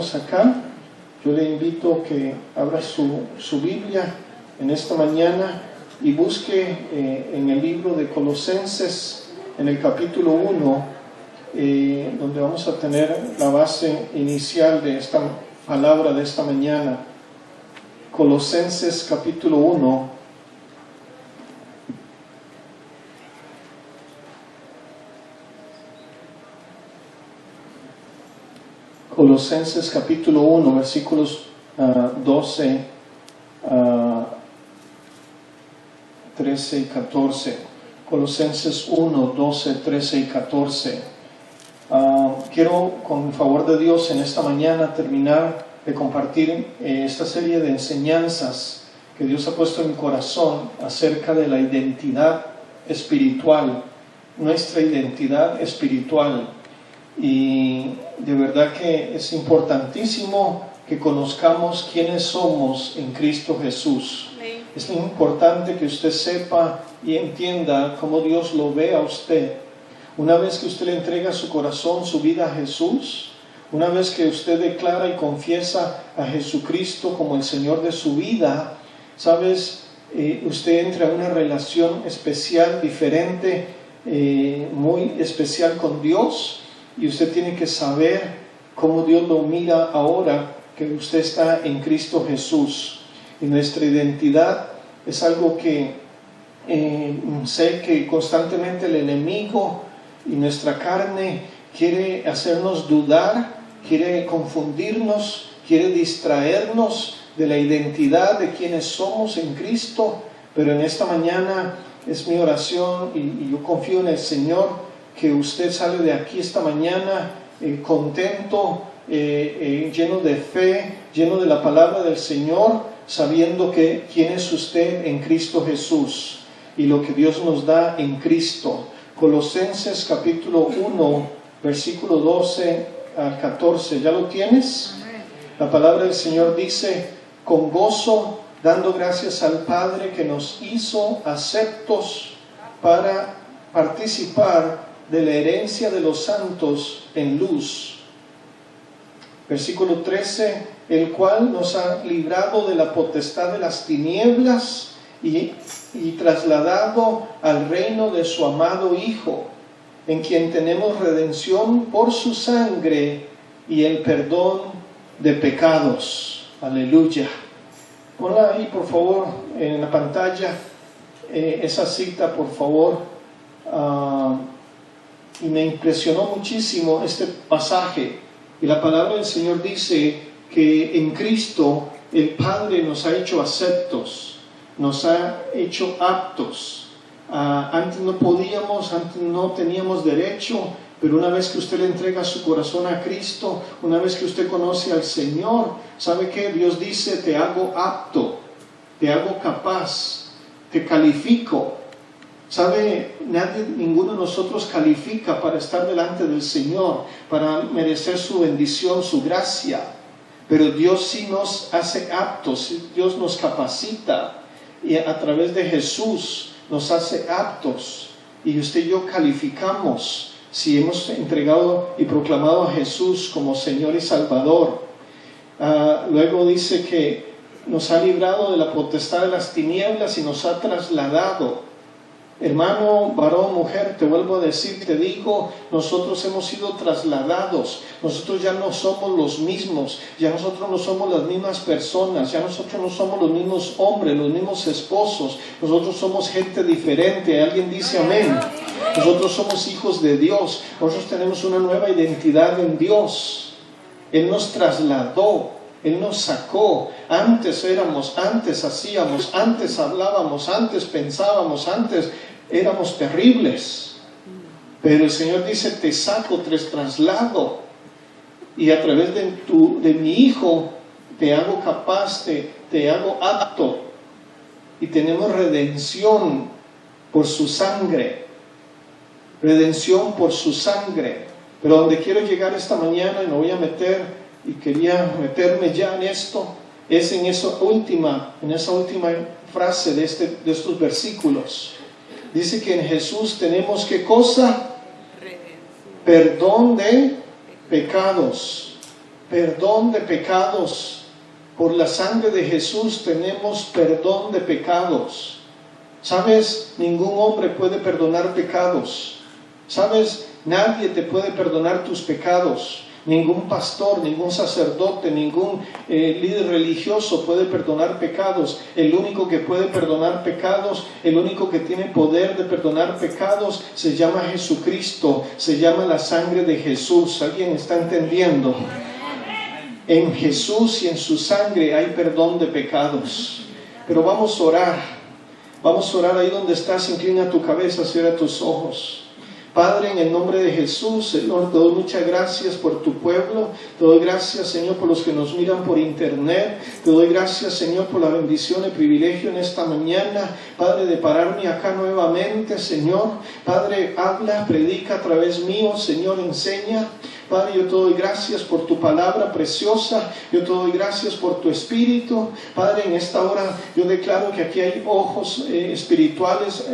llegamos acá, yo le invito que abra su Biblia en esta mañana y busque en el libro de Colosenses, en el capítulo 1, donde vamos a tener la base inicial de esta palabra de esta mañana. Colosenses capítulo 1. Colosenses capítulo 1, versículos 12, 13 y 14. Colosenses 1, 12, 13 y 14. Quiero, con el favor de Dios, en esta mañana terminar de compartir esta serie de enseñanzas que Dios ha puesto en mi corazón acerca de la identidad espiritual, nuestra identidad espiritual. Y de verdad que es importantísimo que conozcamos quiénes somos en Cristo Jesús. Es importante que usted sepa y entienda cómo Dios lo ve a usted. Una vez que usted le entrega su corazón, su vida a Jesús, una vez que usted declara y confiesa a Jesucristo como el Señor de su vida, ¿sabes? Usted entra en una relación especial, diferente, muy especial con Dios. Y usted tiene que saber cómo Dios lo mira ahora que usted está en Cristo Jesús. Y nuestra identidad es algo que sé que constantemente el enemigo y nuestra carne quiere hacernos dudar, quiere confundirnos, quiere distraernos de la identidad de quienes somos en Cristo. Pero en esta mañana es mi oración y yo confío en el Señor que usted sale de aquí esta mañana contento, lleno de fe, lleno de la palabra del Señor, sabiendo que quién es usted en Cristo Jesús y lo que Dios nos da en Cristo. Colosenses capítulo 1, versículo 12 al 14. ¿Ya lo tienes? La palabra del Señor dice: con gozo, dando gracias al Padre que nos hizo aceptos para participar de la herencia de los santos en luz. Versículo 13: el cual nos ha librado de la potestad de las tinieblas y trasladado al reino de su amado Hijo, en quien tenemos redención por su sangre y el perdón de pecados. Aleluya. Ponla ahí, por favor, en la pantalla, esa cita, por favor. Y me impresionó muchísimo este pasaje. Y la palabra del Señor dice que en Cristo el Padre nos ha hecho aceptos, nos ha hecho aptos. Antes no podíamos, antes no teníamos derecho, pero una vez que usted le entrega su corazón a Cristo, una vez que usted conoce al Señor, ¿sabe qué? Dios dice: te hago apto, te hago capaz, te califico. ¿Sabe? Ninguno de nosotros califica para estar delante del Señor, para merecer su bendición, su gracia. Pero Dios sí nos hace aptos, Dios nos capacita y a través de Jesús nos hace aptos. Y usted y yo calificamos si hemos entregado y proclamado a Jesús como Señor y Salvador. Luego dice que nos ha librado de la potestad de las tinieblas y nos ha trasladado. Hermano, varón, mujer, te vuelvo a decir, te digo, nosotros hemos sido trasladados. Nosotros ya no somos los mismos, ya nosotros no somos las mismas personas, ya nosotros no somos los mismos hombres, los mismos esposos. Nosotros somos gente diferente. Alguien dice amén. Nosotros somos hijos de Dios. Nosotros tenemos una nueva identidad en Dios. Él nos trasladó, Él nos sacó. Antes éramos, antes hacíamos, antes hablábamos, antes pensábamos, antes éramos terribles. Pero el Señor dice: te saco, te traslado. Y a través de mi Hijo te hago capaz, te hago apto. Y tenemos redención por su sangre. Redención por su sangre. Pero donde quiero llegar esta mañana, y me voy a meter, y quería meterme ya en esto, es en esa última frase de estos versículos. Dice que en Jesús tenemos ¿qué cosa? Perdón de pecados. perdón de pecados. Por la sangre de Jesús tenemos perdón de pecados. ¿Sabes? Ningún hombre puede perdonar pecados. ¿Sabes? Nadie te puede perdonar tus pecados. Ningún pastor, ningún sacerdote, ningún líder religioso puede perdonar pecados. El único que puede perdonar pecados, el único que tiene poder de perdonar pecados, se llama Jesucristo, se llama la sangre de Jesús. ¿Alguien está entendiendo? En Jesús y en su sangre hay perdón de pecados. Pero vamos a orar. Vamos a orar ahí donde estás. Inclina tu cabeza, cierra tus ojos. Padre, en el nombre de Jesús, Señor, te doy muchas gracias por tu pueblo. Te doy gracias, Señor, por los que nos miran por internet. Te doy gracias, Señor, por la bendición y privilegio en esta mañana, Padre, de pararme acá nuevamente, Señor. Padre, habla, predica a través mío, Señor, enseña. Padre, yo te doy gracias por tu palabra preciosa. Yo te doy gracias por tu espíritu. Padre, en esta hora yo declaro que aquí hay ojos espirituales,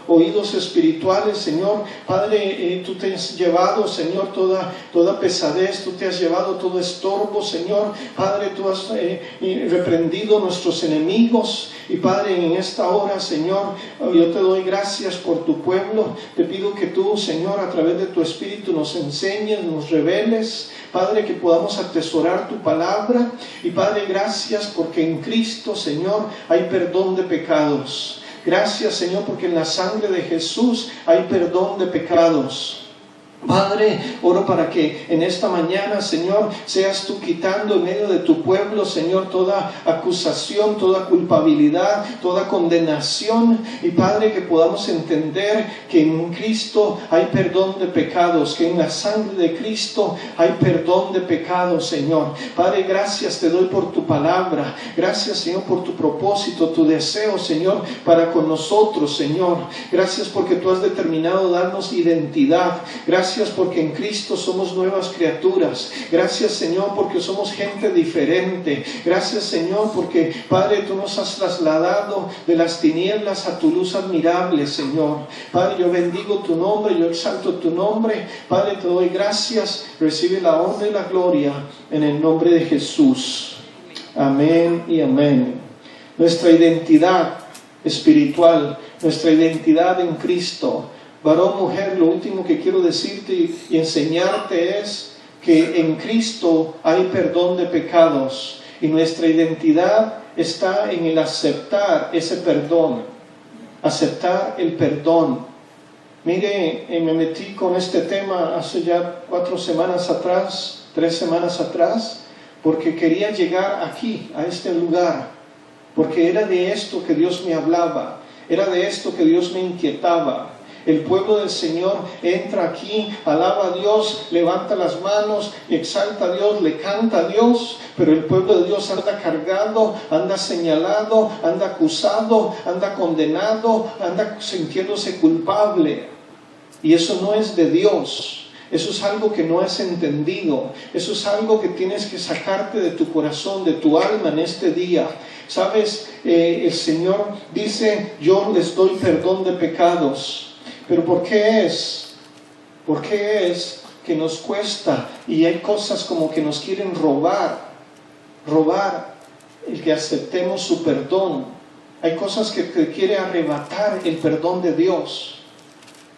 oídos espirituales, Señor. Padre, tú te has llevado, Señor, toda pesadez. Tú te has llevado todo estorbo, Señor. Padre, tú has reprendido nuestros enemigos. Y Padre, en esta hora, Señor, yo te doy gracias por tu pueblo. Te pido que tú, Señor, a través de tu espíritu nos enseñes, nos reveles, Padre, que podamos atesorar tu palabra. Y Padre, gracias porque en Cristo, Señor, hay perdón de pecados. Gracias, Señor, porque en la sangre de Jesús hay perdón de pecados. Padre, oro para que en esta mañana, Señor, seas tú quitando en medio de tu pueblo, Señor, toda acusación, toda culpabilidad, toda condenación. Y Padre, que podamos entender que en Cristo hay perdón de pecados, que en la sangre de Cristo hay perdón de pecados, Señor. Padre, gracias te doy por tu palabra. Gracias, Señor, por tu propósito, tu deseo, Señor, para con nosotros, Señor. Gracias porque tú has determinado darnos identidad. Gracias porque en Cristo somos nuevas criaturas. Gracias, Señor, porque somos gente diferente. Gracias, Señor, porque, Padre, tú nos has trasladado de las tinieblas a tu luz admirable, Señor. Padre, yo bendigo tu nombre, yo exalto tu nombre. Padre, te doy gracias. Recibe la honra y la gloria en el nombre de Jesús. Amén y amén. Nuestra identidad espiritual, nuestra identidad en Cristo. Varón, mujer, lo último que quiero decirte y enseñarte es que en Cristo hay perdón de pecados y nuestra identidad está en el aceptar ese perdón, aceptar el perdón. Mire, me metí con este tema hace ya 4 semanas atrás, 3 semanas atrás, porque quería llegar aquí, a este lugar, porque era de esto que Dios me hablaba, era de esto que Dios me inquietaba. El pueblo del Señor entra aquí, alaba a Dios, levanta las manos, exalta a Dios, le canta a Dios, pero el pueblo de Dios anda cargado, anda señalado, anda acusado, anda condenado, anda sintiéndose culpable. Y eso no es de Dios. Eso es algo que no has entendido. Eso es algo que tienes que sacarte de tu corazón, de tu alma en este día. ¿Sabes? El Señor dice, yo les doy perdón de pecados. Pero ¿por qué es? ¿Por qué es que nos cuesta? Y hay cosas como que nos quieren robar el que aceptemos su perdón. Hay cosas que te quiere arrebatar el perdón de Dios.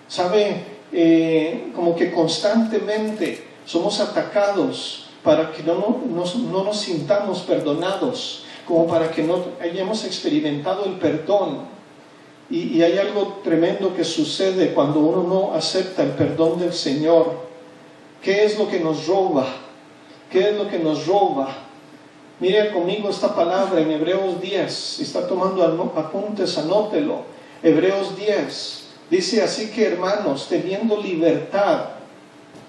¿Sabe? Como que constantemente somos atacados para que no nos sintamos perdonados, como para que no hayamos experimentado el perdón. Y hay algo tremendo que sucede cuando uno no acepta el perdón del Señor. ¿Qué es lo que nos roba? ¿Qué es lo que nos roba? Mire conmigo esta palabra en Hebreos 10. Si está tomando apuntes, anótelo. Hebreos 10. Dice así que, hermanos, teniendo libertad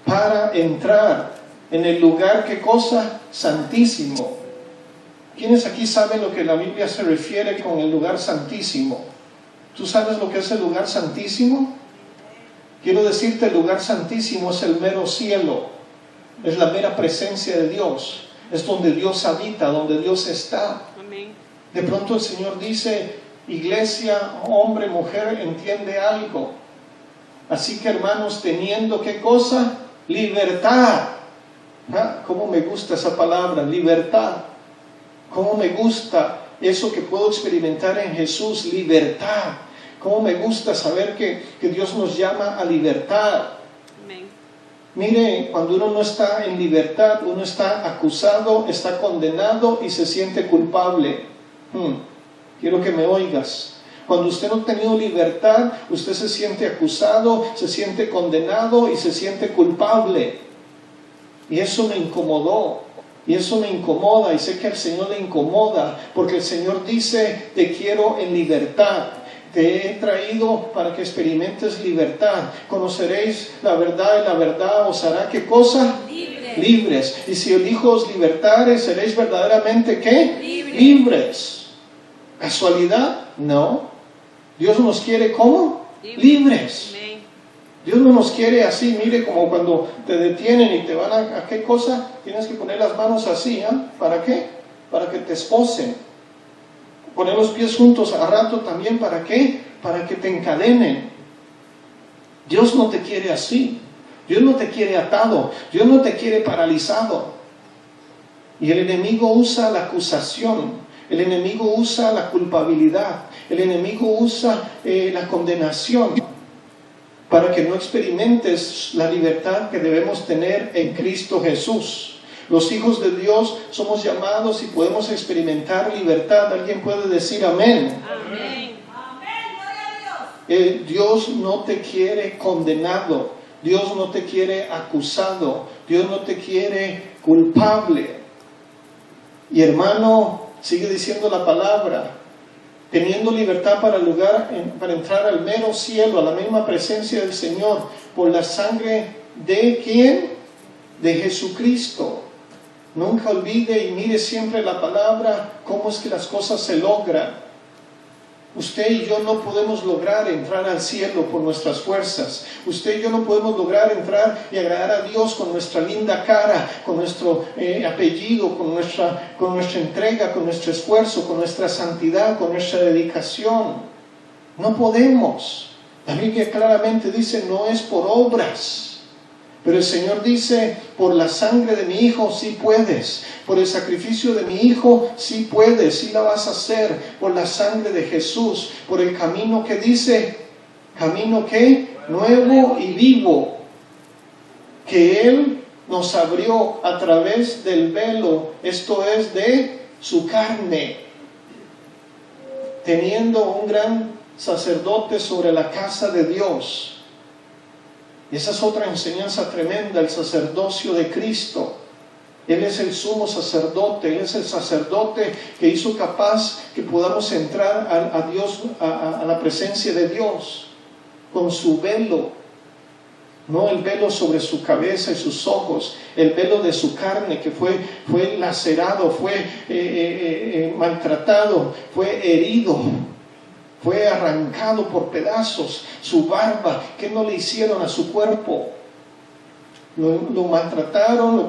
para entrar en el lugar, ¿qué cosa? Santísimo. ¿Quiénes aquí saben lo que la Biblia se refiere con el lugar santísimo? ¿Tú sabes lo que es el lugar santísimo? Quiero decirte, el lugar santísimo es el mero cielo. Es la mera presencia de Dios. Es donde Dios habita, donde Dios está. Amén. De pronto el Señor dice, iglesia, hombre, mujer, entiende algo. Así que, hermanos, teniendo ¿qué cosa? Libertad. Cómo me gusta esa palabra, libertad. Cómo me gusta eso que puedo experimentar en Jesús, libertad. Cómo me gusta saber que Dios nos llama a libertad. Amén. Mire, cuando uno no está en libertad, uno está acusado, está condenado y se siente culpable. Quiero que me oigas. Cuando usted no ha tenido libertad, usted se siente acusado, se siente condenado y se siente culpable. Y eso me incomodó, y eso me incomoda, y sé que al Señor le incomoda, porque el Señor dice, te quiero en libertad. Te he traído para que experimentes libertad. Conoceréis la verdad y la verdad os hará, ¿qué cosa? Libres. Y si elijo os libertares, seréis verdaderamente, ¿qué? Libres. ¿Casualidad? No. Dios nos quiere ¿cómo? Libres. Amén. Dios no nos quiere así, mire, como cuando te detienen y te van a ¿qué cosa? Tienes que poner las manos así, ¿para qué? Para que te esposen. Poner los pies juntos a rato también, ¿para qué? Para que te encadenen. Dios no te quiere así. Dios no te quiere atado. Dios no te quiere paralizado. Y el enemigo usa la acusación. El enemigo usa la culpabilidad. El enemigo usa la condenación para que no experimentes la libertad que debemos tener en Cristo Jesús. Los hijos de Dios somos llamados y podemos experimentar libertad. ¿Alguien puede decir amén? Amén. Dios no te quiere condenado. Dios no te quiere acusado. Dios no te quiere culpable. Y hermano, sigue diciendo la palabra, teniendo libertad para entrar al mero cielo, a la misma presencia del Señor, por la sangre de ¿quién? De Jesucristo. Nunca olvide y mire siempre la palabra, cómo es que las cosas se logran. Usted y yo no podemos lograr entrar al cielo por nuestras fuerzas. Usted y yo no podemos lograr entrar y agradar a Dios con nuestra linda cara, con nuestro apellido, con nuestra entrega, con nuestro esfuerzo, con nuestra santidad, con nuestra dedicación. No podemos. La Biblia claramente dice, no es por obras. Pero el Señor dice, por la sangre de mi Hijo sí puedes, por el sacrificio de mi Hijo sí puedes, sí la vas a hacer, por la sangre de Jesús, por el camino que dice, camino que nuevo y vivo, que Él nos abrió a través del velo, esto es de su carne, teniendo un gran sacerdote sobre la casa de Dios. Y esa es otra enseñanza tremenda, el sacerdocio de Cristo. Él es el sumo sacerdote, Él es el sacerdote que hizo capaz que podamos entrar a Dios, a la presencia de Dios, con su velo. No el velo sobre su cabeza y sus ojos, el velo de su carne que fue lacerado, fue maltratado, fue herido. Fue arrancado por pedazos, su barba, ¿qué no le hicieron a su cuerpo? Lo maltrataron, lo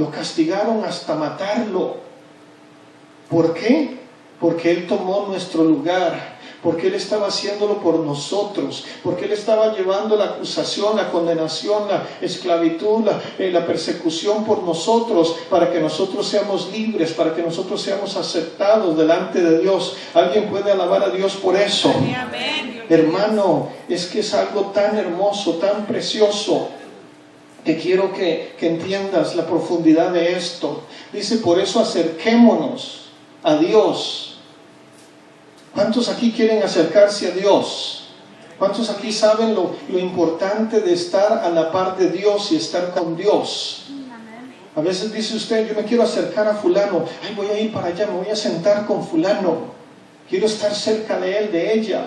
castigaron hasta matarlo. ¿Por qué? Porque Él tomó nuestro lugar, porque Él estaba haciéndolo por nosotros, porque Él estaba llevando la acusación, la condenación, la esclavitud, la persecución por nosotros, para que nosotros seamos libres, para que nosotros seamos aceptados delante de Dios. ¿Alguien puede alabar a Dios por eso? Amén. Hermano, es que es algo tan hermoso, tan precioso, que quiero que entiendas la profundidad de esto. Dice, por eso acerquémonos a Dios. ¿Cuántos aquí quieren acercarse a Dios? ¿Cuántos aquí saben lo importante de estar a la par de Dios y estar con Dios? A veces dice usted, yo me quiero acercar a fulano, ay, voy a ir para allá, me voy a sentar con fulano, quiero estar cerca de él, de ella.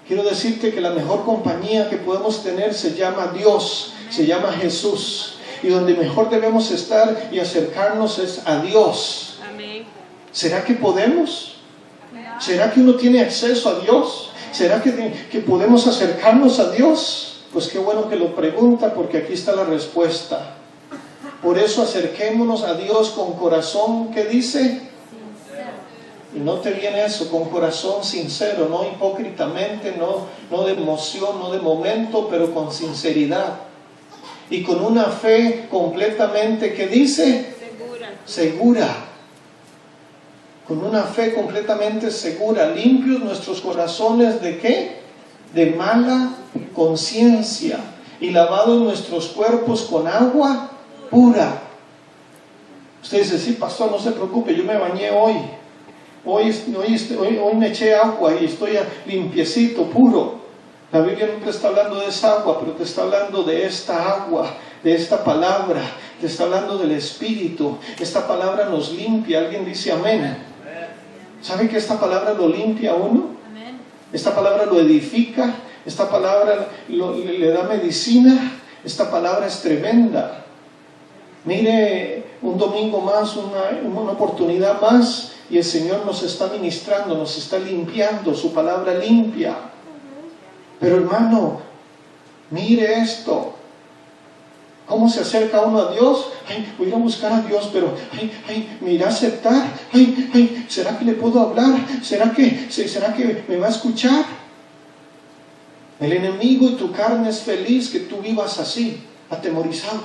Quiero decirte que la mejor compañía que podemos tener se llama Dios, se llama Jesús. Y donde mejor debemos estar y acercarnos es a Dios. Amén. ¿Será que podemos? ¿Será que uno tiene acceso a Dios? ¿Será que podemos acercarnos a Dios? Pues qué bueno que lo pregunta, porque aquí está la respuesta. Por eso acerquémonos a Dios con corazón, ¿qué dice? Y no te viene eso, con corazón sincero, no hipócritamente, no de emoción, no de momento, pero con sinceridad. y con una fe completamente, ¿qué dice? Segura. Segura. Con una fe completamente segura. Limpios nuestros corazones ¿de qué? De mala conciencia. Y lavados nuestros cuerpos con agua pura. Usted dice, sí, pastor, no se preocupe, yo me bañé hoy. Hoy me eché agua y estoy limpiecito, puro. La Biblia no te está hablando de esa agua, pero te está hablando de esta agua, de esta palabra. Te está hablando del Espíritu. Esta palabra nos limpia. Alguien dice amén. ¿Sabe que esta palabra lo limpia a uno? Esta palabra lo edifica. Esta palabra le da medicina. Esta palabra es tremenda. Mire, un domingo más, una oportunidad más, y el Señor nos está ministrando, nos está limpiando, su palabra limpia. Pero hermano, mire esto. ¿Cómo se acerca uno a Dios? Ay, voy a ir a buscar a Dios, pero me irá a aceptar. ¿Será que le puedo hablar? ¿Será que me va a escuchar? El enemigo y tu carne es feliz que tú vivas así, atemorizado.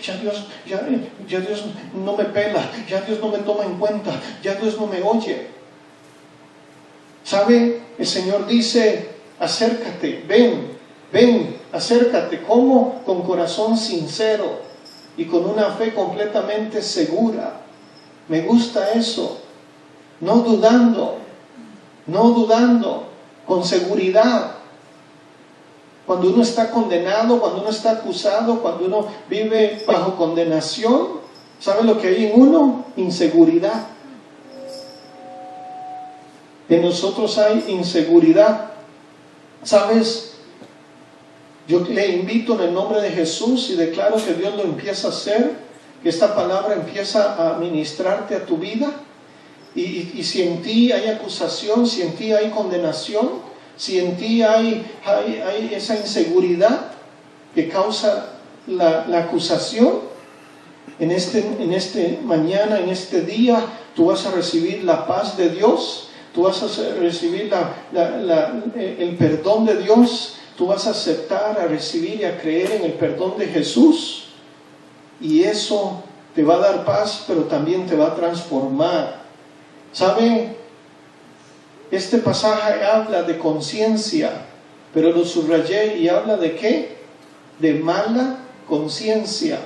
Ya Dios no me pela, ya Dios no me toma en cuenta, ya Dios no me oye. ¿Sabe? El Señor dice, acércate, ven, acércate. ¿Cómo? Con corazón sincero y con una fe completamente segura. Me gusta eso. No dudando, con seguridad. Cuando uno está condenado, cuando uno está acusado, cuando uno vive bajo condenación, ¿sabe lo que hay en uno? Inseguridad. En nosotros hay inseguridad. ¿Sabes? Yo le invito en el nombre de Jesús y declaro que Dios lo empieza a hacer, que esta palabra empieza a ministrarte a tu vida. Y si en ti hay acusación, si en ti hay condenación, si en ti hay esa inseguridad que causa la acusación, en este mañana, en este día, tú vas a recibir la paz de Dios, tú vas a recibir el perdón de Dios, tú vas a aceptar, a recibir y a creer en el perdón de Jesús, y eso te va a dar paz, pero también te va a transformar. ¿Sabe? Este pasaje habla de conciencia, pero lo subrayé y habla de ¿qué? De mala conciencia.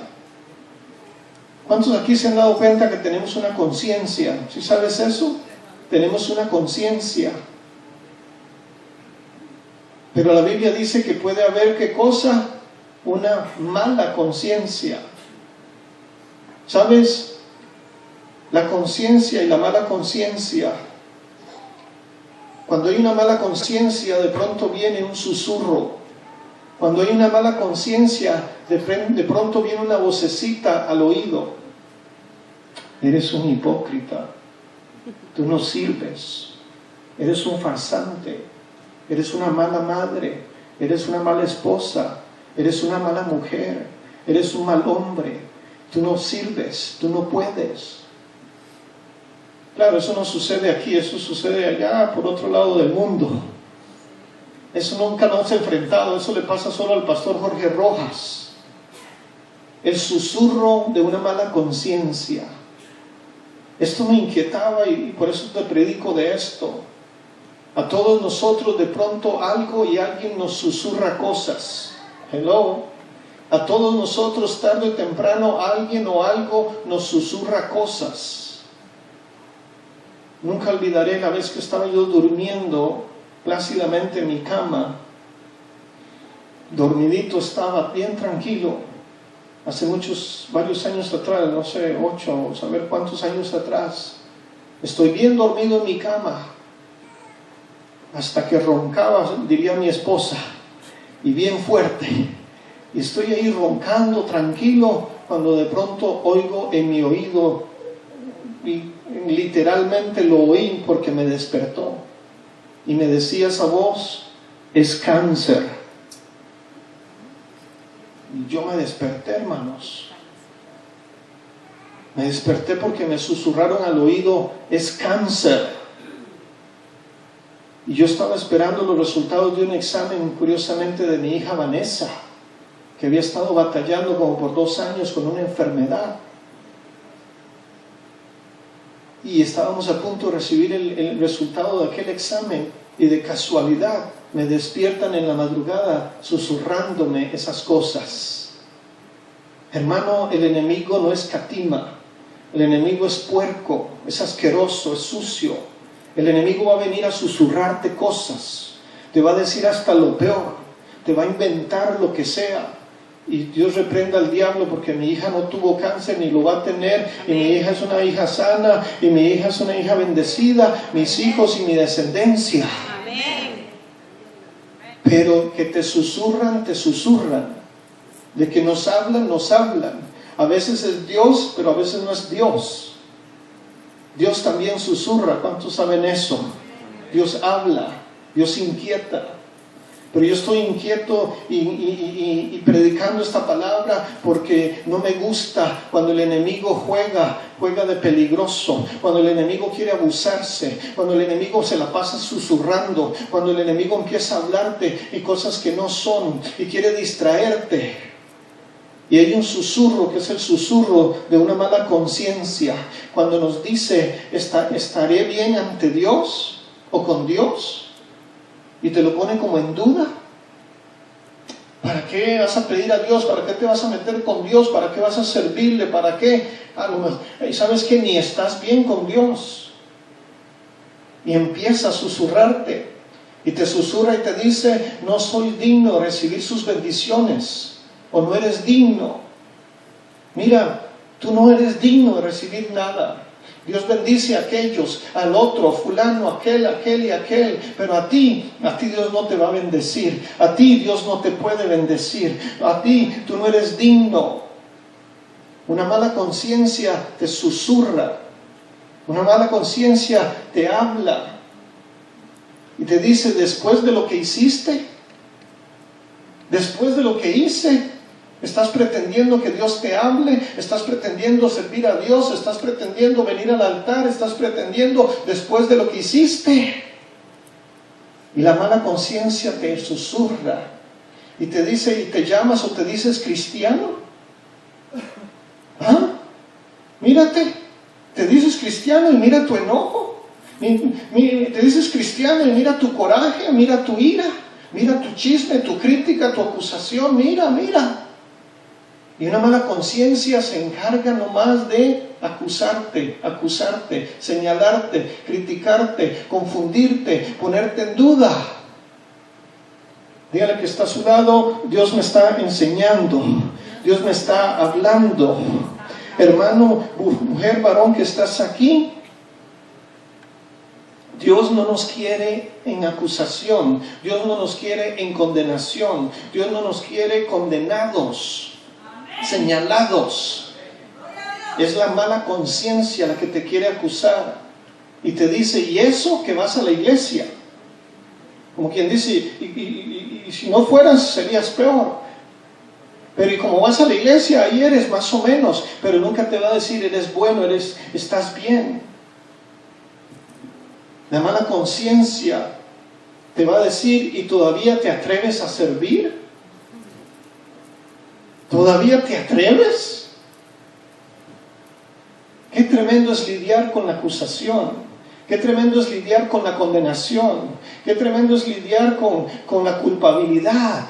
¿Cuántos aquí se han dado cuenta que tenemos una conciencia? ¿Sí sabes eso? Tenemos una conciencia. Pero la Biblia dice que puede haber ¿qué cosa? Una mala conciencia. ¿Sabes? La conciencia y la mala conciencia. Cuando hay una mala conciencia, de pronto viene un susurro. Cuando hay una mala conciencia, de pronto viene una vocecita al oído. Eres un hipócrita. Tú no sirves. Eres un farsante. Eres una mala madre. Eres una mala esposa. Eres una mala mujer. Eres un mal hombre. Tú no sirves. Tú no puedes. Claro, eso no sucede aquí, eso sucede allá, por otro lado del mundo. Eso nunca nos ha enfrentado, eso le pasa solo al pastor Jorge Rojas. El susurro de una mala conciencia. Esto me inquietaba y por eso te predico de esto. A todos nosotros de pronto algo y alguien nos susurra cosas. Hello. A todos nosotros tarde o temprano alguien o algo nos susurra cosas. Nunca olvidaré la vez que estaba yo durmiendo plácidamente en mi cama. Dormidito estaba, bien tranquilo. Hace varios años atrás, no sé, 8, saber cuántos años atrás. Estoy bien dormido en mi cama. Hasta que roncaba, diría mi esposa, y bien fuerte. Y estoy ahí roncando tranquilo cuando de pronto oigo en mi oído, y literalmente lo oí porque me despertó y me decía esa voz, es cáncer. Y yo me desperté, hermanos, me desperté porque me susurraron al oído, es cáncer. Y yo estaba esperando los resultados de un examen, curiosamente, de mi hija Vanessa. que había estado batallando como por 2 años con una enfermedad. Y estábamos a punto de recibir el resultado de aquel examen, y de casualidad me despiertan en la madrugada susurrándome esas cosas. Hermano, el enemigo no escatima, el enemigo es puerco, es asqueroso, es sucio. El enemigo va a venir a susurrarte cosas, te va a decir hasta lo peor, te va a inventar lo que sea. Y Dios reprenda al diablo, porque mi hija no tuvo cáncer ni lo va a tener. Y mi hija es una hija sana, y mi hija es una hija bendecida, mis hijos y mi descendencia. Amén. Pero que te susurran, de que nos hablan. A veces es Dios, pero a veces no es Dios. Dios también susurra. ¿Cuántos saben eso? Dios habla, Dios inquieta. Pero yo estoy inquieto y predicando esta palabra porque no me gusta cuando el enemigo juega de peligroso, cuando el enemigo quiere abusarse, cuando el enemigo se la pasa susurrando, cuando el enemigo empieza a hablarte y cosas que no son y quiere distraerte. Y hay un susurro que es el susurro de una mala conciencia, cuando nos dice, ¿estaré bien ante Dios o con Dios? Y te lo pone como en duda. ¿Para qué vas a pedir a Dios? ¿Para qué te vas a meter con Dios? ¿Para qué vas a servirle? ¿Para qué? ¿Sabes que ni estás bien con Dios? Y empieza a susurrarte. Y te susurra y te dice, no soy digno de recibir sus bendiciones. O no eres digno. Mira, tú no eres digno de recibir nada. Dios bendice a aquellos, al otro, fulano, aquel y aquel, pero a ti Dios no te va a bendecir, a ti Dios no te puede bendecir, a ti tú no eres digno. Una mala conciencia te susurra, una mala conciencia te habla y te dice, después de lo que hiciste, después de lo que hice, ¿estás pretendiendo que Dios te hable? ¿Estás pretendiendo servir a Dios? ¿Estás pretendiendo venir al altar? ¿Estás pretendiendo después de lo que hiciste? Y la mala conciencia te susurra y te dice, ¿y te llamas o te dices cristiano? ¿Ah? Mírate, te dices cristiano y mira tu enojo. Te dices cristiano y mira tu coraje, mira tu ira, mira tu chisme, tu crítica, tu acusación, mira. Y una mala conciencia se encarga nomás de acusarte, señalarte, criticarte, confundirte, ponerte en duda. Dígale que está a su lado, Dios me está enseñando, Dios me está hablando. Hermano, mujer, varón que estás aquí, Dios no nos quiere en acusación, Dios no nos quiere en condenación, Dios no nos quiere condenados, señalados. Es la mala conciencia la que te quiere acusar y te dice, ¿y eso que vas a la iglesia? Como quien dice, y si no fueras serías peor. Pero y como vas a la iglesia, ahí eres más o menos, pero nunca te va a decir, eres bueno, estás bien. La mala conciencia te va a decir, ¿y todavía te atreves a servir? ¿Todavía te atreves? Qué tremendo es lidiar con la acusación, qué tremendo es lidiar con la condenación, qué tremendo es lidiar con la culpabilidad.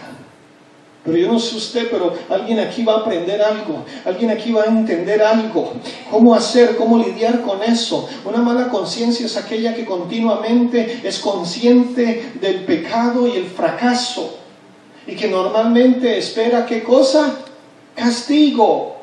Pero yo no sé usted, pero alguien aquí va a aprender algo, alguien aquí va a entender algo, cómo hacer, cómo lidiar con eso. Una mala conciencia es aquella que continuamente es consciente del pecado y el fracaso y que normalmente espera, ¿qué cosa? Castigo.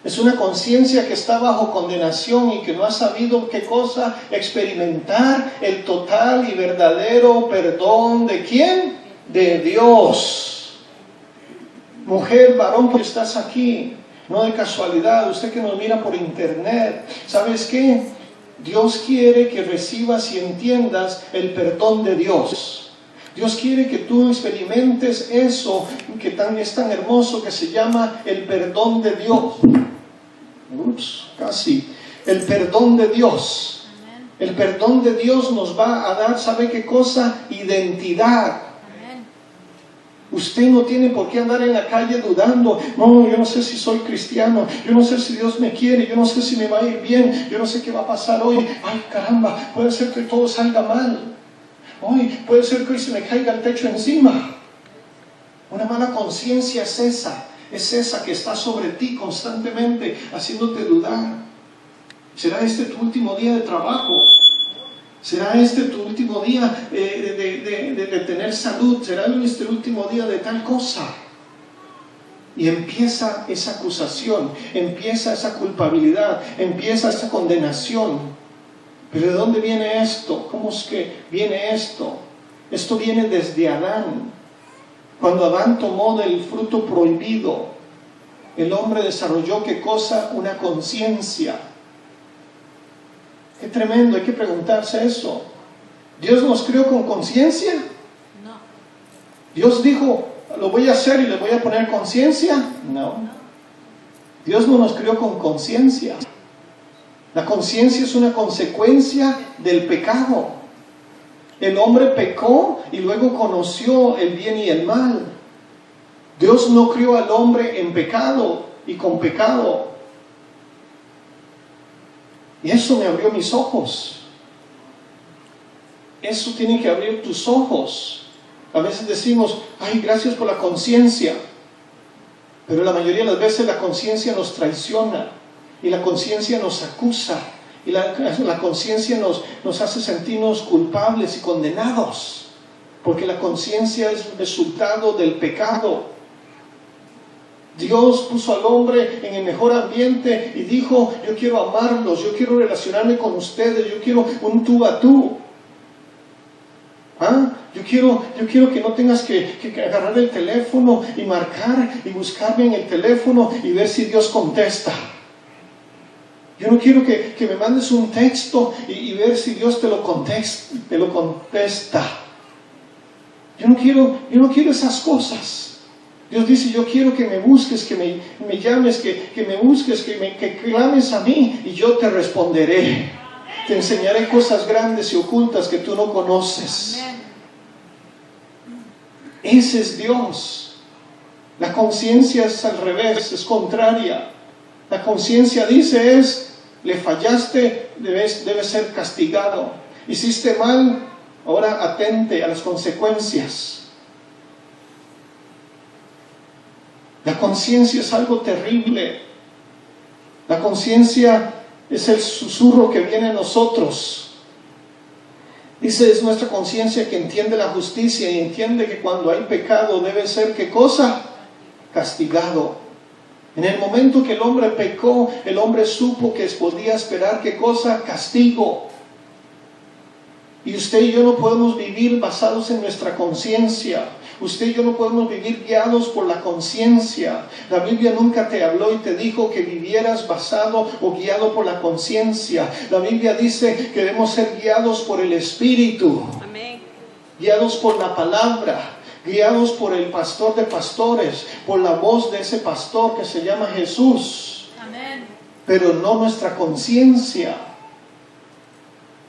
Es una conciencia que está bajo condenación y que no ha sabido, ¿qué cosa? Experimentar el total y verdadero perdón ¿de quién? De Dios. Mujer, varón que estás aquí, no de casualidad, usted que nos mira por internet, ¿sabes qué? Dios quiere que recibas y entiendas el perdón de Dios. Dios quiere que tú experimentes eso que es tan hermoso, que se llama el perdón de Dios. El perdón de Dios. El perdón de Dios nos va a dar, ¿sabe qué cosa? Identidad. Usted no tiene por qué andar en la calle dudando. No, yo no sé si soy cristiano, yo no sé si Dios me quiere, yo no sé si me va a ir bien, yo no sé qué va a pasar hoy. Ay, caramba, puede ser que todo salga mal. Ay, puede ser que hoy se me caiga el techo encima. Una mala conciencia es esa que está sobre ti constantemente, haciéndote dudar. ¿Será este tu último día de trabajo? ¿Será este tu último día de tener salud? ¿Será este el último día de tal cosa? Y empieza esa acusación, empieza esa culpabilidad, empieza esa condenación. ¿Pero de dónde viene esto? ¿Cómo es que viene esto? Esto viene desde Adán. Cuando Adán tomó del fruto prohibido, el hombre desarrolló, ¿qué cosa? Una conciencia. Qué tremendo, hay que preguntarse eso. ¿Dios nos creó con conciencia? No. ¿Dios dijo, lo voy a hacer y le voy a poner conciencia? No. Dios no nos creó con conciencia. La conciencia es una consecuencia del pecado. El hombre pecó y luego conoció el bien y el mal. Dios no creó al hombre en pecado y con pecado. Y eso me abrió mis ojos. Eso tiene que abrir tus ojos. A veces decimos, ay, gracias por la conciencia. Pero la mayoría de las veces la conciencia nos traiciona. Y la conciencia nos acusa. Y la conciencia nos hace sentirnos culpables y condenados. Porque la conciencia es el resultado del pecado. Dios puso al hombre en el mejor ambiente y dijo, yo quiero amarlos, yo quiero relacionarme con ustedes, yo quiero un tú a tú. ¿Ah? Yo quiero que no tengas que agarrar el teléfono y marcar y buscarme en el teléfono y ver si Dios contesta. Yo no quiero que me mandes un texto y ver si Dios te lo contesta. Yo no quiero esas cosas. Dios dice, yo quiero que me busques, que me llames, que me busques, que clames a mí y yo te responderé. Te enseñaré cosas grandes y ocultas que tú no conoces. Ese es Dios. La conciencia es al revés, es contraria. La conciencia dice le fallaste, debes ser castigado. Hiciste mal, ahora atente a las consecuencias. La conciencia es algo terrible. La conciencia es el susurro que viene a nosotros. Dice, es nuestra conciencia que entiende la justicia y entiende que cuando hay pecado debe ser, ¿qué cosa? Castigado. En el momento que el hombre pecó, el hombre supo que podía esperar, ¿qué cosa? Castigo. Y usted y yo no podemos vivir basados en nuestra conciencia. Usted y yo no podemos vivir guiados por la conciencia. La Biblia nunca te habló y te dijo que vivieras basado o guiado por la conciencia. La Biblia dice que debemos ser guiados por el Espíritu. Amén. Guiados por la palabra. Guiados por el pastor de pastores. Por la voz de ese pastor que se llama Jesús. Amén. Pero no nuestra conciencia.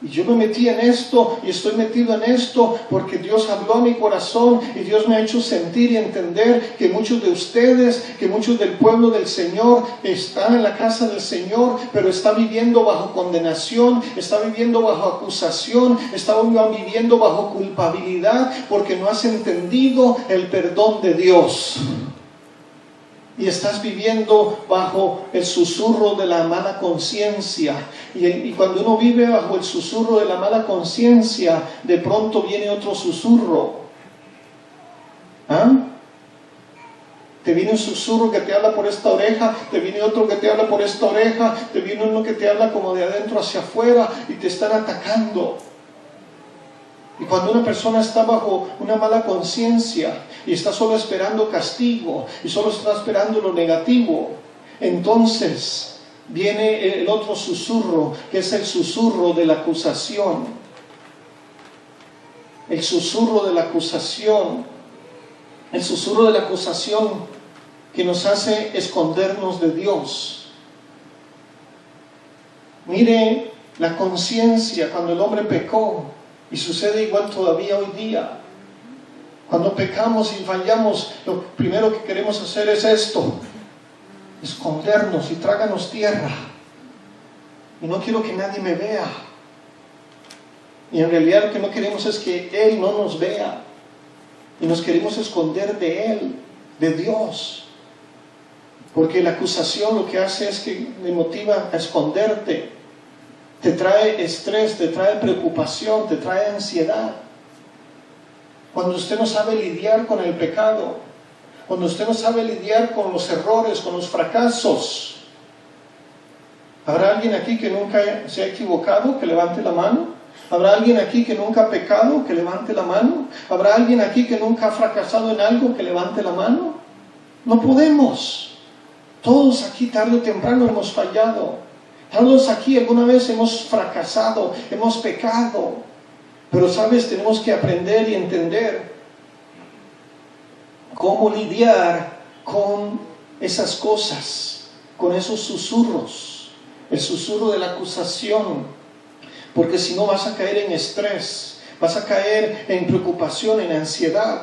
Y yo me metí en esto y estoy metido en esto porque Dios habló a mi corazón y Dios me ha hecho sentir y entender que muchos de ustedes, que muchos del pueblo del Señor están en la casa del Señor, pero está viviendo bajo condenación, está viviendo bajo acusación, está viviendo bajo culpabilidad porque no has entendido el perdón de Dios. Y estás viviendo bajo el susurro de la mala conciencia. Y cuando uno vive bajo el susurro de la mala conciencia, de pronto viene otro susurro. ¿Ah? Te viene un susurro que te habla por esta oreja, te viene otro que te habla por esta oreja, te viene uno que te habla como de adentro hacia afuera y te están atacando. Y cuando una persona está bajo una mala conciencia y está solo esperando castigo y solo está esperando lo negativo, entonces viene el otro susurro, que es el susurro de la acusación. El susurro de la acusación. El susurro de la acusación que nos hace escondernos de Dios. Mire la conciencia cuando el hombre pecó. Y sucede igual todavía hoy día. Cuando pecamos y fallamos, lo primero que queremos hacer es esto: escondernos y tráganos tierra. Y no quiero que nadie me vea. Y en realidad lo que no queremos es que Él no nos vea. Y nos queremos esconder de Él, de Dios. Porque la acusación lo que hace es que te motiva a esconderte. Te trae estrés, te trae preocupación, te trae ansiedad. Cuando usted no sabe lidiar con el pecado, cuando usted no sabe lidiar con los errores, con los fracasos. ¿Habrá alguien aquí que nunca se ha equivocado? Que levante la mano. ¿Habrá alguien aquí que nunca ha pecado? Que levante la mano. ¿Habrá alguien aquí que nunca ha fracasado en algo? Que levante la mano. No podemos. Todos aquí tarde o temprano hemos fallado. Todos aquí alguna vez hemos fracasado, hemos pecado. Pero sabes, tenemos que aprender y entender cómo lidiar con esas cosas, con esos susurros, el susurro de la acusación. Porque si no vas a caer en estrés, vas a caer en preocupación, en ansiedad.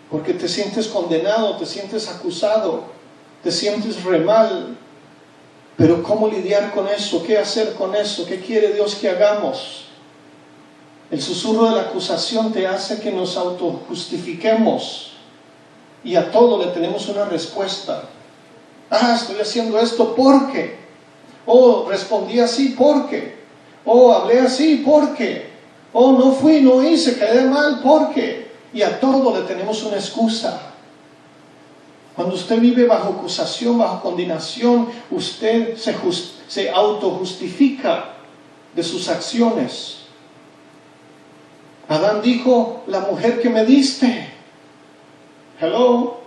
Porque te sientes condenado, te sientes acusado, te sientes re mal. Pero ¿cómo lidiar con eso? ¿Qué hacer con eso? ¿Qué quiere Dios que hagamos? El susurro de la acusación te hace que nos autojustifiquemos. Y a todo le tenemos una respuesta. Estoy haciendo esto porque. Respondí así porque. Hablé así porque. No fui, no hice, quedé mal porque. Y a todo le tenemos una excusa. Cuando usted vive bajo acusación, bajo condenación, usted se autojustifica de sus acciones. Adán dijo: la mujer que me diste. Hello.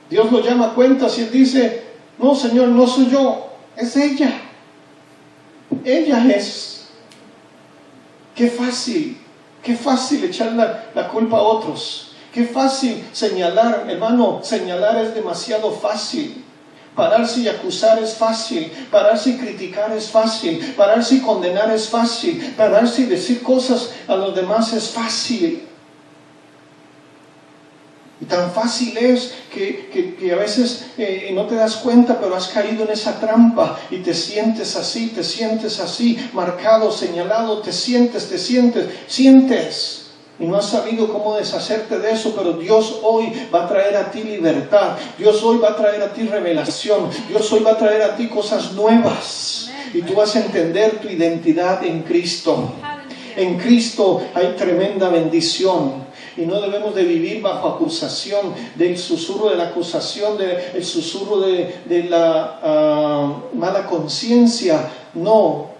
Dios lo llama a cuentas y él dice: no, Señor, no soy yo, es ella. Ella es. Qué fácil echar la culpa a otros. Qué fácil señalar, hermano. Señalar es demasiado fácil. Pararse y acusar es fácil. Pararse y criticar es fácil. Pararse y condenar es fácil. Pararse y decir cosas a los demás es fácil. Y tan fácil es que a veces no te das cuenta, pero has caído en esa trampa y te sientes así, marcado, señalado, te sientes. Y no has sabido cómo deshacerte de eso, pero Dios hoy va a traer a ti libertad. Dios hoy va a traer a ti revelación. Dios hoy va a traer a ti cosas nuevas. Y tú vas a entender tu identidad en Cristo. En Cristo hay tremenda bendición. Y no debemos de vivir bajo acusación, del susurro de la acusación, del susurro de la mala conciencia. No.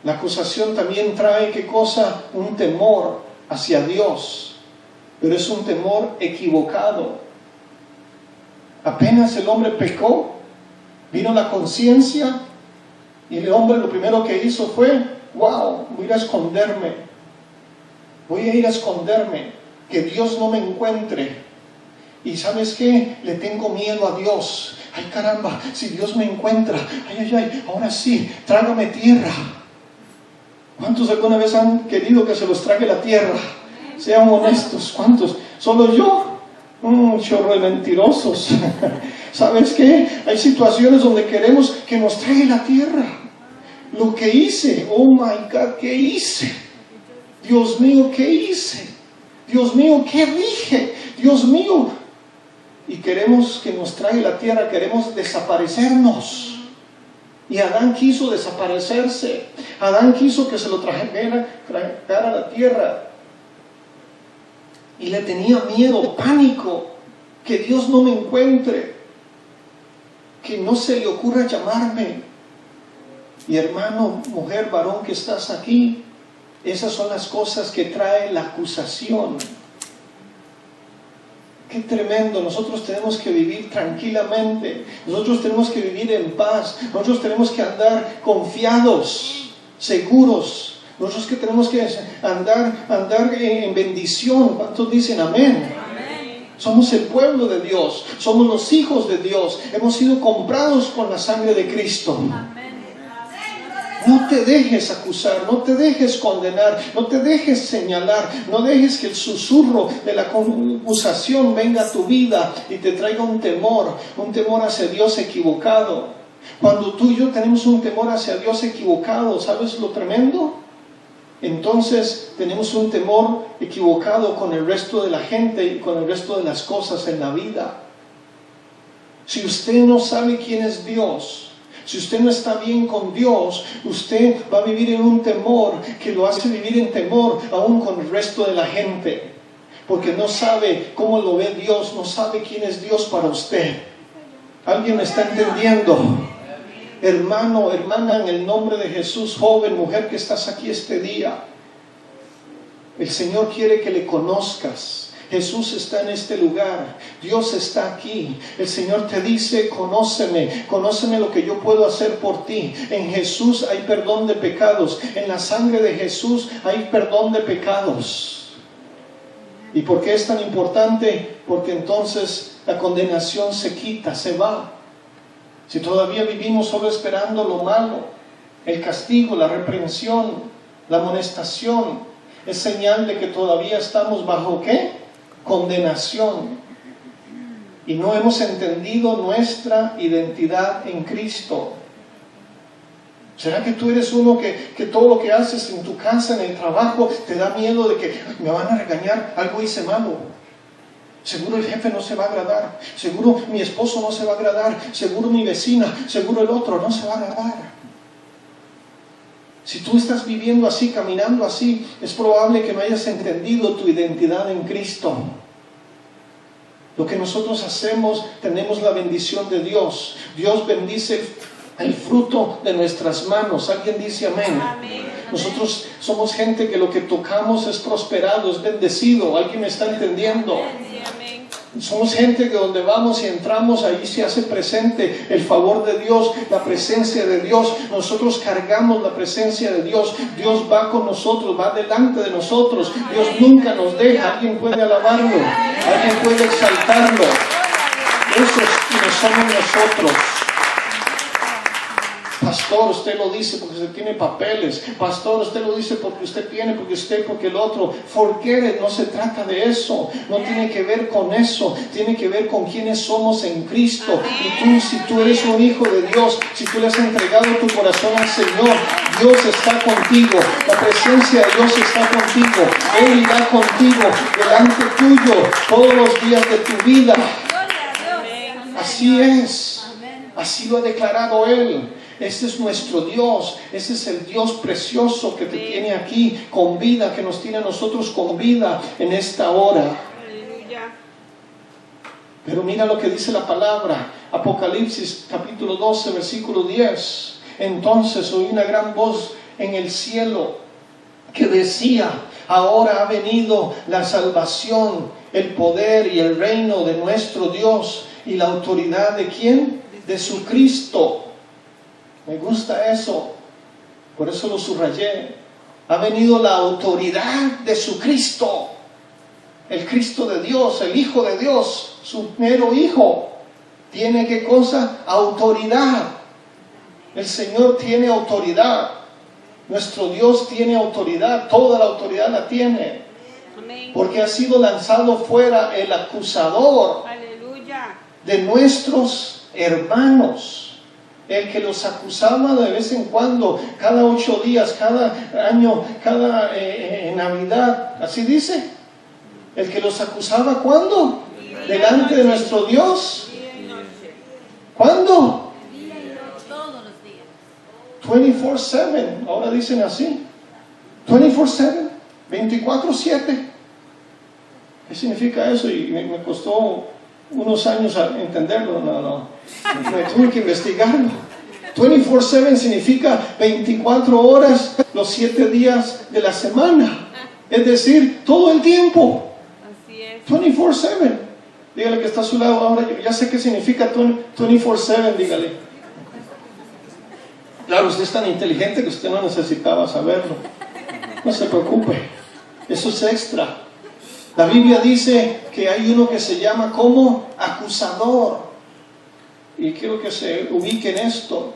La acusación también trae, ¿qué cosa? Un temor hacia Dios, pero es un temor equivocado. Apenas el hombre pecó, vino la conciencia y el hombre lo primero que hizo fue: voy a ir a esconderme, que Dios no me encuentre. Y ¿sabes qué? Le tengo miedo a Dios. Ay, caramba, si Dios me encuentra, ahora sí, trágame tierra. ¿Cuántos alguna vez han querido que se los trague la tierra? Sean honestos, ¿cuántos? ¿Solo yo? Un chorro de mentirosos. ¿Sabes qué? Hay situaciones donde queremos que nos trague la tierra. Lo que hice, oh my God, ¿qué hice? Dios mío, ¿qué hice? Dios mío, ¿qué dije? Dios mío. Y queremos que nos trague la tierra, queremos desaparecernos. Y Adán quiso desaparecerse. Adán quiso que se lo tragara la tierra. Y le tenía miedo, pánico, que Dios no me encuentre, que no se le ocurra llamarme. Y hermano, mujer, varón que estás aquí, esas son las cosas que trae la acusación. Qué tremendo. Nosotros tenemos que vivir tranquilamente. Nosotros tenemos que vivir en paz. Nosotros tenemos que andar confiados, seguros. Nosotros que tenemos que andar en bendición. ¿Cuántos dicen amén? Amén. Somos el pueblo de Dios. Somos los hijos de Dios. Hemos sido comprados con la sangre de Cristo. Amén. No te dejes acusar, no te dejes condenar, no te dejes señalar, no dejes que el susurro de la acusación venga a tu vida y te traiga un temor hacia Dios equivocado. Cuando tú y yo tenemos un temor hacia Dios equivocado, ¿sabes lo tremendo? Entonces tenemos un temor equivocado con el resto de la gente y con el resto de las cosas en la vida. Si usted no sabe quién es Dios, si usted no está bien con Dios, usted va a vivir en un temor que lo hace vivir en temor aún con el resto de la gente. Porque no sabe cómo lo ve Dios, no sabe quién es Dios para usted. ¿Alguien me está entendiendo? Hermano, hermana, en el nombre de Jesús, joven, mujer que estás aquí este día, el Señor quiere que le conozcas. Jesús está en este lugar, Dios está aquí. El Señor te dice, conóceme lo que yo puedo hacer por ti. En Jesús hay perdón de pecados, en la sangre de Jesús hay perdón de pecados. ¿Y por qué es tan importante? Porque entonces la condenación se quita, se va. Si todavía vivimos solo esperando lo malo, el castigo, la reprensión, la amonestación, es señal de que todavía estamos bajo ¿qué? Condenación. Y no hemos entendido nuestra identidad en Cristo. ¿Será que tú eres uno que todo lo que haces en tu casa, en el trabajo, te da miedo de que me van a regañar, algo hice malo? Seguro el jefe no se va a agradar, seguro mi esposo no se va a agradar, seguro mi vecina, seguro el otro no se va a agradar. Si tú estás viviendo así, caminando así, es probable que no hayas entendido tu identidad en Cristo. Lo que nosotros hacemos, tenemos la bendición de Dios. Dios bendice el fruto de nuestras manos. ¿Alguien dice amén? Amén. Nosotros somos gente que lo que tocamos es prosperado, es bendecido. ¿Alguien me está entendiendo? Sí, amén. Somos gente que donde vamos y entramos, ahí se hace presente el favor de Dios, la presencia de Dios. Nosotros cargamos la presencia de Dios. Dios va con nosotros, va delante de nosotros. Dios nunca nos deja. Alguien puede alabarlo, alguien puede exaltarlo. Esos quienes somos nosotros. Pastor, usted lo dice porque usted tiene papeles. Pastor, usted lo dice porque usted tiene, porque usted, porque el otro. Forget it, no se trata de eso. No tiene que ver con eso. Tiene que ver con quiénes somos en Cristo. Y tú, si tú eres un hijo de Dios, si tú le has entregado tu corazón al Señor, Dios está contigo. La presencia de Dios está contigo. Él irá contigo delante tuyo todos los días de tu vida. Así es. Así lo ha declarado Él. Ese es nuestro Dios, ese es el Dios precioso que te tiene aquí con vida, que nos tiene a nosotros con vida en esta hora. Aleluya. Pero mira lo que dice la palabra, Apocalipsis capítulo 12, versículo 10. Entonces oí una gran voz en el cielo que decía, ahora ha venido la salvación, el poder y el reino de nuestro Dios y la autoridad de ¿quién? De su Cristo. Me gusta eso, por eso lo subrayé. Ha venido la autoridad de su Cristo, el Cristo de Dios, el Hijo de Dios, su mero Hijo. ¿Tiene qué cosa? Autoridad. El Señor tiene autoridad. Nuestro Dios tiene autoridad, toda la autoridad la tiene. Amén. Porque ha sido lanzado fuera el acusador Aleluya. de nuestros hermanos. El que los acusaba de vez en cuando, cada 8 días, cada año, cada Navidad, así dice. El que los acusaba, ¿cuándo? Delante de nuestro Dios. ¿Cuándo? Todos los días. 24/7, ahora dicen así. 24/7, 24/7. ¿Qué significa eso? Y me costó unos años a entenderlo. No. Me tuve que investigarlo. 24/7 significa 24 horas, los 7 días de la semana. Es decir, todo el tiempo. Así es. 24/7. Dígale que está a su lado ahora. Ya sé qué significa 24/7, dígale. Claro, usted es tan inteligente que usted no necesitaba saberlo. No se preocupe. Eso es extra. La Biblia dice que hay uno que se llama como acusador. Y quiero que se ubique en esto.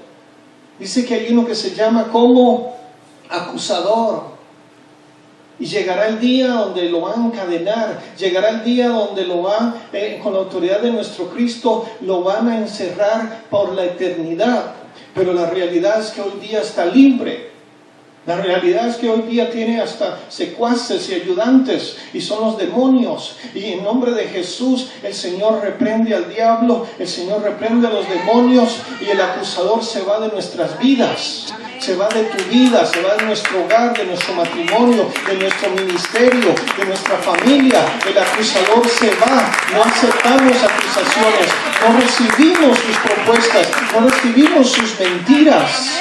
Dice que hay uno que se llama como acusador. Y llegará el día donde lo van a encadenar, llegará el día donde lo van, con la autoridad de nuestro Cristo, lo van a encerrar por la eternidad. Pero la realidad es que hoy día está libre. La realidad es que hoy día tiene hasta secuaces y ayudantes, y son los demonios. Y en nombre de Jesús, el Señor reprende al diablo, el Señor reprende a los demonios, y el acusador se va de nuestras vidas. Se va de tu vida, se va de nuestro hogar, de nuestro matrimonio, de nuestro ministerio, de nuestra familia. El acusador se va. No aceptamos acusaciones, no recibimos sus propuestas, no recibimos sus mentiras.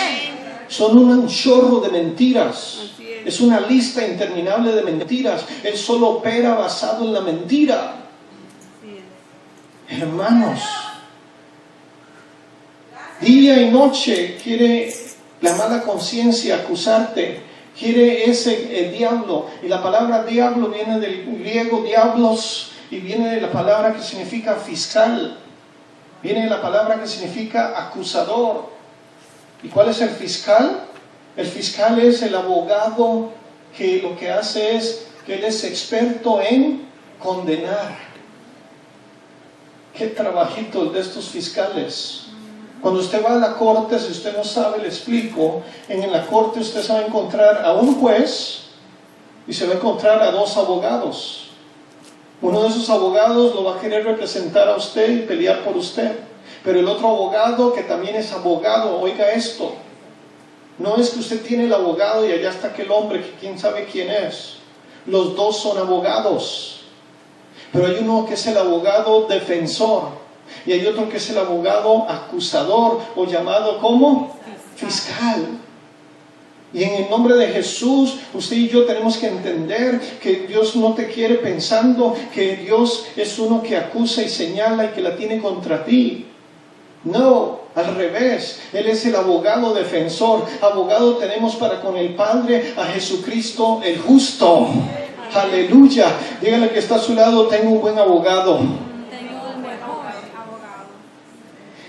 Son un chorro de mentiras. Es una lista interminable de mentiras. Él solo opera basado en la mentira. Hermanos, día y noche quiere la mala conciencia acusarte. Quiere el diablo. Y la palabra diablo viene del griego diablos y viene de la palabra que significa fiscal. Viene de la palabra que significa acusador. ¿Y cuál es el fiscal? El fiscal es el abogado que lo que hace es que él es experto en condenar. ¿Qué trabajitos de estos fiscales? Cuando usted va a la corte, si usted no sabe, le explico, en la corte usted se va a encontrar a un juez y se va a encontrar a dos abogados. Uno de esos abogados lo va a querer representar a usted y pelear por usted. Pero el otro abogado, que también es abogado, oiga esto, no es que usted tiene el abogado y allá está aquel hombre que quién sabe quién es. Los dos son abogados. Pero hay uno que es el abogado defensor y hay otro que es el abogado acusador, o llamado como fiscal. Y en el nombre de Jesús, usted y yo tenemos que entender que Dios no te quiere pensando que Dios es uno que acusa y señala y que la tiene contra ti. No, al revés, Él es el abogado defensor. Abogado tenemos para con el Padre a Jesucristo el justo. Aleluya. Dígale que está a su lado, tengo un buen abogado.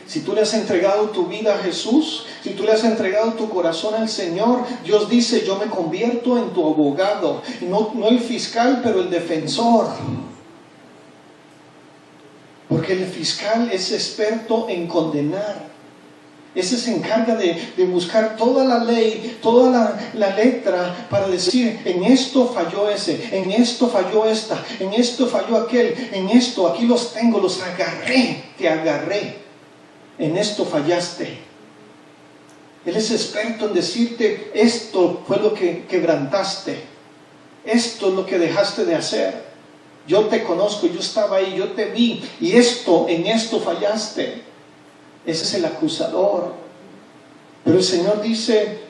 Si tú le has entregado tu vida a Jesús, si tú le has entregado tu corazón al Señor, Dios dice, yo me convierto en tu abogado. No el fiscal, pero el defensor. Porque el fiscal es experto en condenar. Ese se encarga de buscar toda la ley, toda la letra para decir, en esto falló ese, en esto falló esta, en esto falló aquel, en esto, aquí los tengo, los agarré, te agarré, en esto fallaste. Él es experto en decirte, esto fue lo que quebrantaste, esto es lo que dejaste de hacer. Yo te conozco, yo estaba ahí, yo te vi, y en esto fallaste. Ese es el acusador. Pero el Señor dice,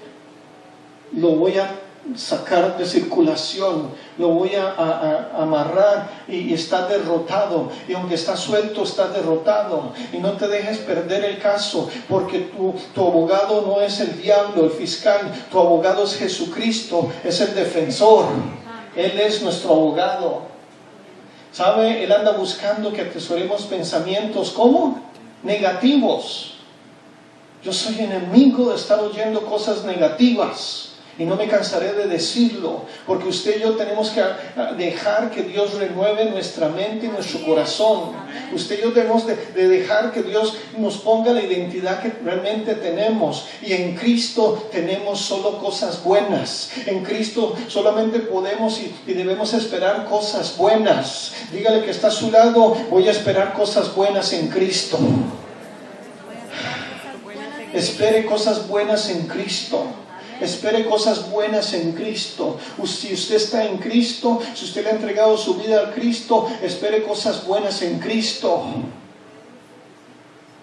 lo voy a sacar de circulación, lo voy a amarrar y está derrotado. Y aunque está suelto, está derrotado. Y no te dejes perder el caso, porque tu abogado no es el diablo, el fiscal. Tu abogado es Jesucristo, es el defensor. Él es nuestro abogado. ¿Sabe? Él anda buscando que atesoremos pensamientos, ¿cómo? Negativos. Yo soy enemigo de estar oyendo cosas negativas y no me cansaré de decirlo, porque usted y yo tenemos que dejar que Dios renueve nuestra mente y nuestro corazón. Usted y yo debemos de dejar que Dios nos ponga la identidad que realmente tenemos, y en Cristo tenemos solo cosas buenas. En Cristo solamente podemos y debemos esperar cosas buenas. Dígale que está a su lado, voy a esperar cosas buenas en Cristo. Espere cosas buenas en Cristo. Espere cosas buenas en Cristo. Si usted está en Cristo, si usted le ha entregado su vida a Cristo, espere cosas buenas en Cristo.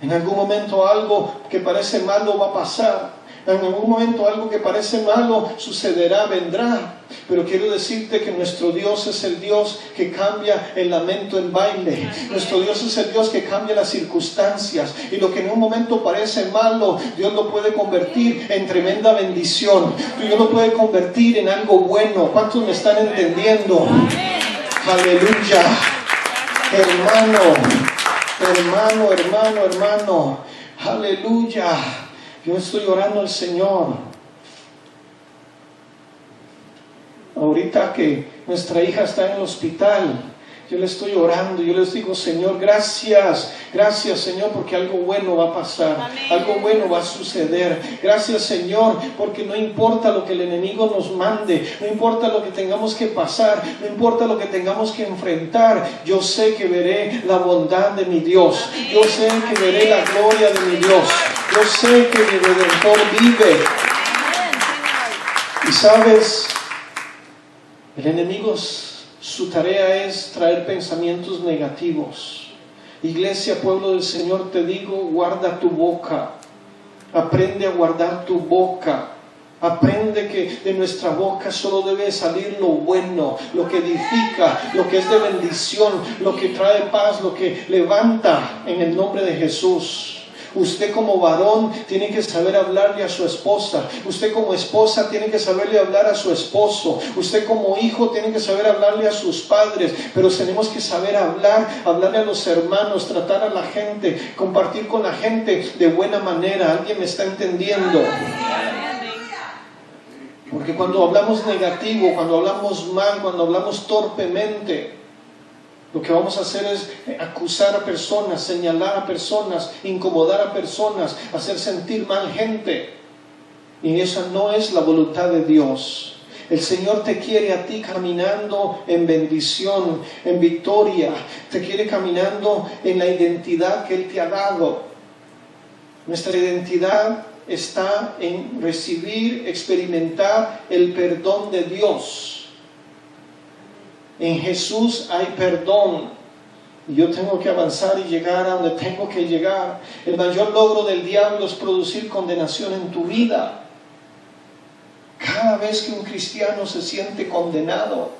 En algún momento algo que parece malo va a pasar. En algún momento algo que parece malo sucederá, vendrá. Pero quiero decirte que nuestro Dios es el Dios que cambia el lamento en baile. Nuestro Dios es el Dios que cambia las circunstancias. Y lo que en un momento parece malo, Dios lo puede convertir en tremenda bendición. Dios lo puede convertir en algo bueno. ¿Cuántos me están entendiendo? Aleluya. Hermano. Aleluya. Yo estoy orando al Señor. Ahorita que nuestra hija está en el hospital, yo le estoy orando, yo les digo, Señor, gracias, gracias, Señor, porque algo bueno va a pasar, Amén. algo bueno va a suceder. Gracias, Señor, porque no importa lo que el enemigo nos mande, no importa lo que tengamos que pasar, no importa lo que tengamos que enfrentar, yo sé que veré la bondad de mi Dios, yo sé que veré la gloria de mi Dios, yo sé que mi Redentor vive. Y sabes, el enemigo, su tarea es traer pensamientos negativos. Iglesia, pueblo del Señor, te digo, guarda tu boca. Aprende a guardar tu boca. Aprende que de nuestra boca solo debe salir lo bueno, lo que edifica, lo que es de bendición, lo que trae paz, lo que levanta en el nombre de Jesús. Usted como varón tiene que saber hablarle a su esposa. Usted como esposa tiene que saberle hablar a su esposo. Usted como hijo tiene que saber hablarle a sus padres. Pero tenemos que saber hablarle a los hermanos, tratar a la gente, compartir con la gente de buena manera. ¿Alguien me está entendiendo? Porque cuando hablamos negativo, cuando hablamos mal, cuando hablamos torpemente, lo que vamos a hacer es acusar a personas, señalar a personas, incomodar a personas, hacer sentir mal gente. Y esa no es la voluntad de Dios. El Señor te quiere a ti caminando en bendición, en victoria. Te quiere caminando en la identidad que Él te ha dado. Nuestra identidad está en recibir, experimentar el perdón de Dios. En Jesús hay perdón. Y yo tengo que avanzar y llegar a donde tengo que llegar. El mayor logro del diablo es producir condenación en tu vida. Cada vez que un cristiano se siente condenado,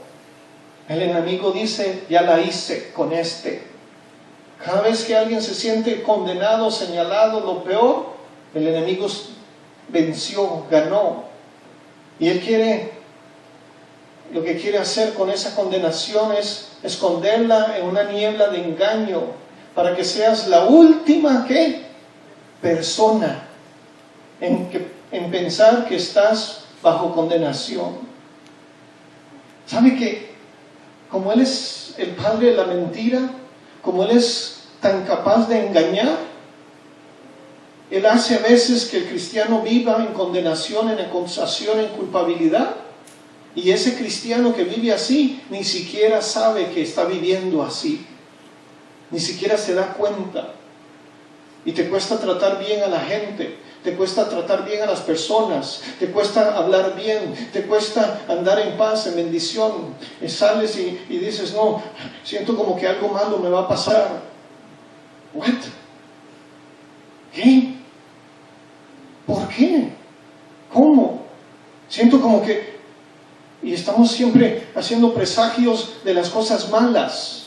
el enemigo dice, ya la hice con este. Cada vez que alguien se siente condenado, señalado, lo peor, el enemigo venció, ganó. Y él lo que quiere hacer con esa condenación es esconderla en una niebla de engaño, para que seas la última persona en pensar que estás bajo condenación. ¿Sabe que como Él es el padre de la mentira, como Él es tan capaz de engañar, Él hace a veces que el cristiano viva en condenación, en acusación, en culpabilidad? Y ese cristiano que vive así, ni siquiera sabe que está viviendo así. Ni siquiera se da cuenta. Y te cuesta tratar bien a la gente. Te cuesta tratar bien a las personas. Te cuesta hablar bien. Te cuesta andar en paz, en bendición. Y sales y dices, no, siento como que algo malo me va a pasar. ¿What? ¿Qué? ¿Por qué? ¿Cómo? Siento como que... Y estamos siempre haciendo presagios de las cosas malas.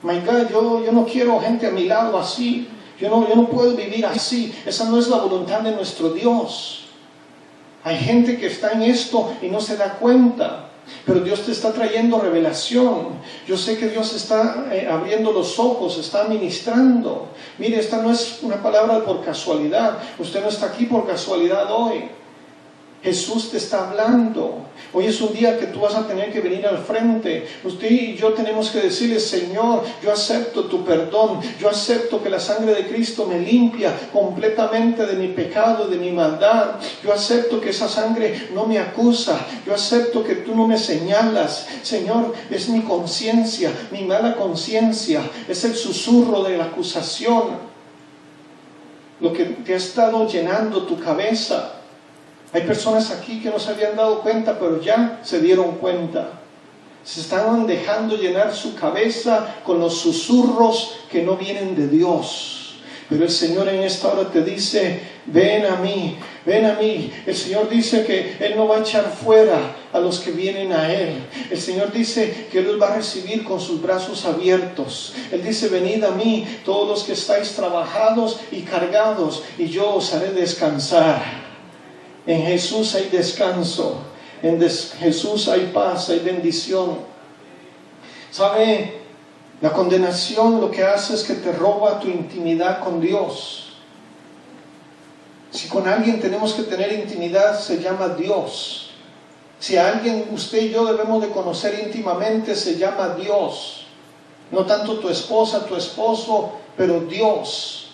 My God, yo no quiero gente a mi lado así. Yo no puedo vivir así. Esa no es la voluntad de nuestro Dios. Hay gente que está en esto y no se da cuenta. Pero Dios te está trayendo revelación. Yo sé que Dios está abriendo los ojos, está ministrando. Mire, esta no es una palabra por casualidad. Usted no está aquí por casualidad hoy. Jesús te está hablando. Hoy es un día que tú vas a tener que venir al frente. Usted y yo tenemos que decirle, Señor, yo acepto tu perdón. Yo acepto que la sangre de Cristo me limpia completamente de mi pecado, de mi maldad. Yo acepto que esa sangre no me acusa. Yo acepto que tú no me señalas. Señor, es mi conciencia, mi mala conciencia. Es el susurro de la acusación. Lo que te ha estado llenando tu cabeza. Hay personas aquí que no se habían dado cuenta, pero ya se dieron cuenta. Se estaban dejando llenar su cabeza con los susurros que no vienen de Dios. Pero el Señor en esta hora te dice, ven a mí, ven a mí. El Señor dice que Él no va a echar fuera a los que vienen a Él. El Señor dice que Él los va a recibir con sus brazos abiertos. Él dice, venid a mí, todos los que estáis trabajados y cargados, y yo os haré descansar. En Jesús hay descanso, en Jesús hay paz, hay bendición. ¿Sabe? La condenación lo que hace es que te roba tu intimidad con Dios. Si con alguien tenemos que tener intimidad, se llama Dios. Si a alguien usted y yo debemos de conocer íntimamente, se llama Dios. No tanto tu esposa, tu esposo, pero Dios.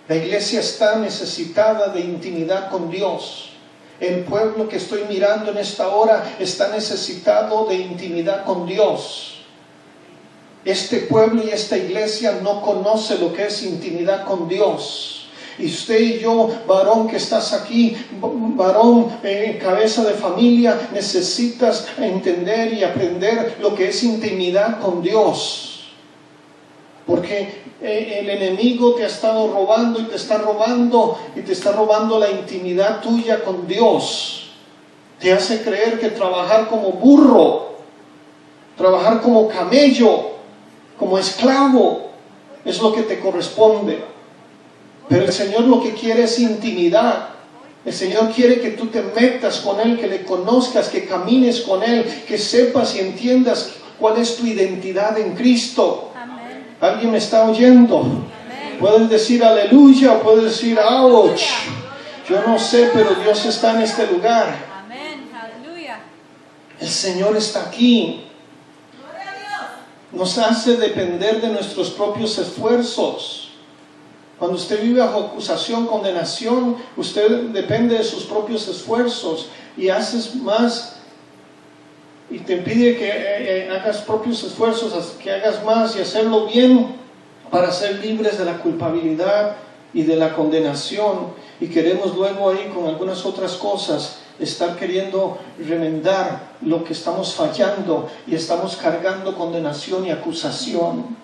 La iglesia está necesitada de intimidad con Dios. El pueblo que estoy mirando en esta hora está necesitado de intimidad con Dios. Este pueblo y esta iglesia no conoce lo que es intimidad con Dios. Y usted y yo, varón que estás aquí, varón cabeza de familia, necesitas entender y aprender lo que es intimidad con Dios. Porque el enemigo te ha estado robando y te está robando la intimidad tuya con Dios. Te hace creer que trabajar como burro, trabajar como camello, como esclavo, es lo que te corresponde. Pero el Señor lo que quiere es intimidad. El Señor quiere que tú te metas con Él, que le conozcas, que camines con Él, que sepas y entiendas cuál es tu identidad en Cristo. Amén. ¿Alguien me está oyendo? Amén. Puedes decir aleluya o puedes decir ouch. Yo no sé, pero Dios está en este lugar. Amén. Aleluya. El Señor está aquí. Nos hace depender de nuestros propios esfuerzos. Cuando usted vive bajo acusación, condenación, usted depende de sus propios esfuerzos y haces más y te pide que hagas propios esfuerzos, que hagas más y hacerlo bien para ser libres de la culpabilidad y de la condenación. Y queremos luego ahí con algunas otras cosas estar queriendo remendar lo que estamos fallando y estamos cargando condenación y acusación.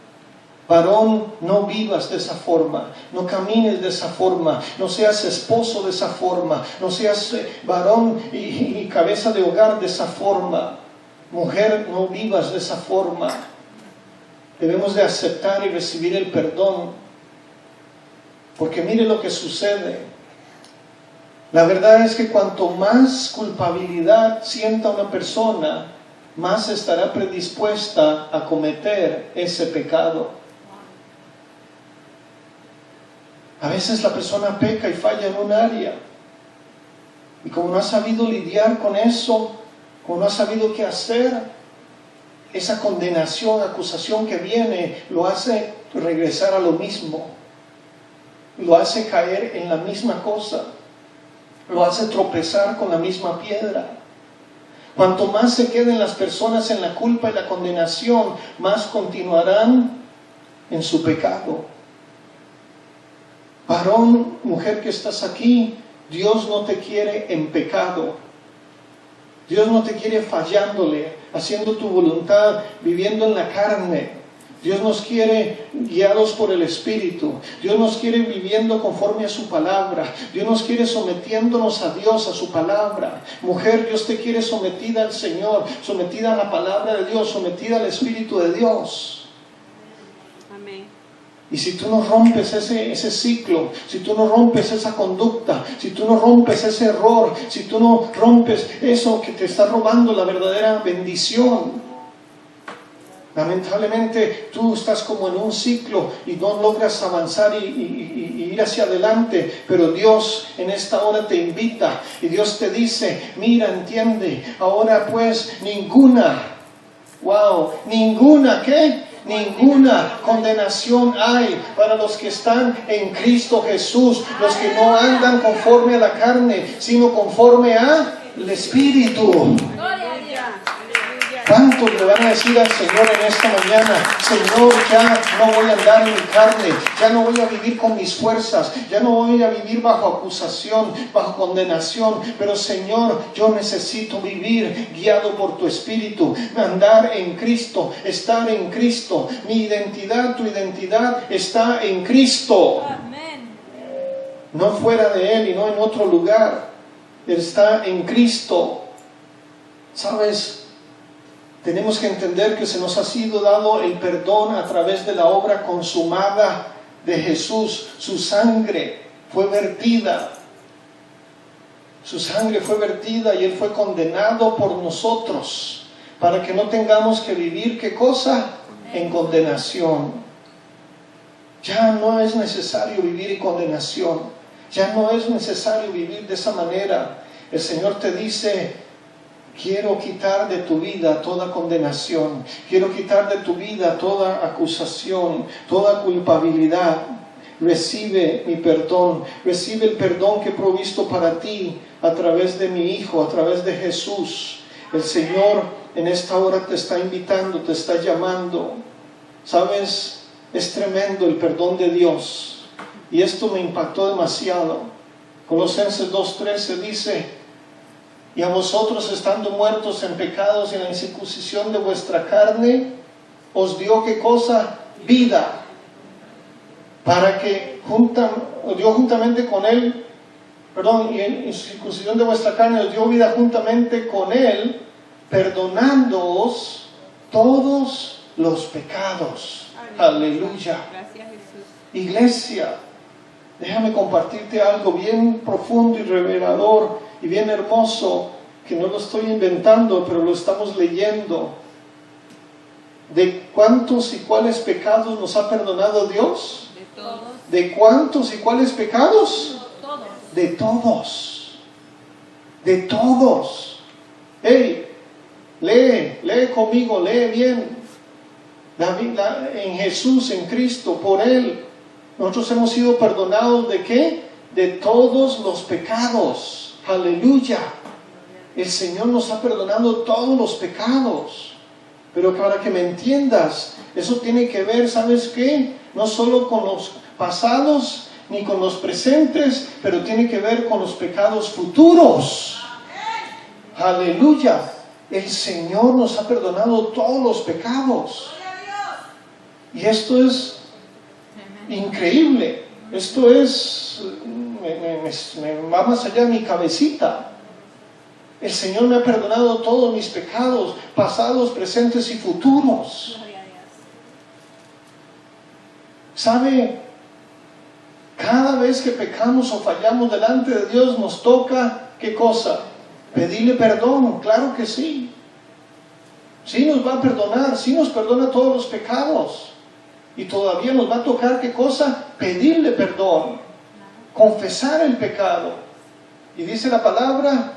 Varón, no vivas de esa forma, no camines de esa forma, no seas esposo de esa forma, no seas varón y cabeza de hogar de esa forma. Mujer, no vivas de esa forma. Debemos de aceptar y recibir el perdón, porque mire lo que sucede. La verdad es que cuanto más culpabilidad sienta una persona, más estará predispuesta a cometer ese pecado. A veces la persona peca y falla en un área. Y como no ha sabido lidiar con eso, como no ha sabido qué hacer, esa condenación, acusación que viene, lo hace regresar a lo mismo. Lo hace caer en la misma cosa. Lo hace tropezar con la misma piedra. Cuanto más se queden las personas en la culpa y la condenación, más continuarán en su pecado. Varón, mujer que estás aquí, Dios no te quiere en pecado. Dios no te quiere fallándole, haciendo tu voluntad, viviendo en la carne. Dios nos quiere guiados por el Espíritu. Dios nos quiere viviendo conforme a su palabra. Dios nos quiere sometiéndonos a Dios, a su palabra. Mujer, Dios te quiere sometida al Señor, sometida a la palabra de Dios, sometida al Espíritu de Dios. Amén. Y si tú no rompes ese ciclo, si tú no rompes esa conducta, si tú no rompes ese error, si tú no rompes eso que te está robando la verdadera bendición, lamentablemente tú estás como en un ciclo y no logras avanzar y ir hacia adelante. Pero Dios en esta hora te invita y Dios te dice, mira, entiende, ahora pues ninguna ninguna condenación hay para los que están en Cristo Jesús, los que no andan conforme a la carne, sino conforme al Espíritu. ¿Cuántos le van a decir al Señor en esta mañana, Señor, ya no voy a andar en mi carne, ya no voy a vivir con mis fuerzas, ya no voy a vivir bajo acusación, bajo condenación, pero Señor, yo necesito vivir guiado por tu Espíritu, andar en Cristo, estar en Cristo, mi identidad, tu identidad está en Cristo, no fuera de Él y no en otro lugar, está en Cristo. ¿Sabes? Tenemos que entender que se nos ha sido dado el perdón a través de la obra consumada de Jesús. Su sangre fue vertida. Su sangre fue vertida y Él fue condenado por nosotros para que no tengamos que vivir, ¿qué cosa? En condenación. Ya no es necesario vivir en condenación. Ya no es necesario vivir de esa manera. El Señor te dice: quiero quitar de tu vida toda condenación, quiero quitar de tu vida toda acusación, toda culpabilidad. Recibe mi perdón, recibe el perdón que he provisto para ti a través de mi Hijo, a través de Jesús. El Señor en esta hora te está invitando, te está llamando. ¿Sabes? Es tremendo el perdón de Dios. Y esto me impactó demasiado. Colosenses 2:13 dice: y a vosotros, estando muertos en pecados y en la incircuncisión de vuestra carne, os dio ¿qué cosa? Vida. Para que dio juntamente con él, y en incircuncisión de vuestra carne os dio vida juntamente con él, perdonándoos todos los pecados. Aleluya. Gracias, Jesús. Iglesia, déjame compartirte algo bien profundo y revelador y bien hermoso, que no lo estoy inventando, pero lo estamos leyendo. ¿De cuántos y cuáles pecados nos ha perdonado Dios? De todos. ¿De cuántos y cuáles pecados? Todos. De todos. De todos. Hey, lee conmigo, lee bien. En Jesús, en Cristo, por Él, nosotros hemos sido perdonados ¿de qué? De todos los pecados. Aleluya. El Señor nos ha perdonado todos los pecados. Pero para que me entiendas, eso tiene que ver, ¿sabes qué? No solo con los pasados ni con los presentes, pero tiene que ver con los pecados futuros. Aleluya. El Señor nos ha perdonado todos los pecados. Y esto es increíble. Esto es, me va más allá de mi cabecita. El Señor me ha perdonado todos mis pecados, pasados, presentes y futuros. Gloria a Dios. ¿Sabe? Cada vez que pecamos o fallamos delante de Dios, nos toca, ¿qué cosa? Pedirle perdón. Claro que sí. Sí nos va a perdonar, sí nos perdona todos los pecados. Y todavía nos va a tocar, ¿qué cosa? Pedirle perdón, confesar el pecado. Y dice la palabra,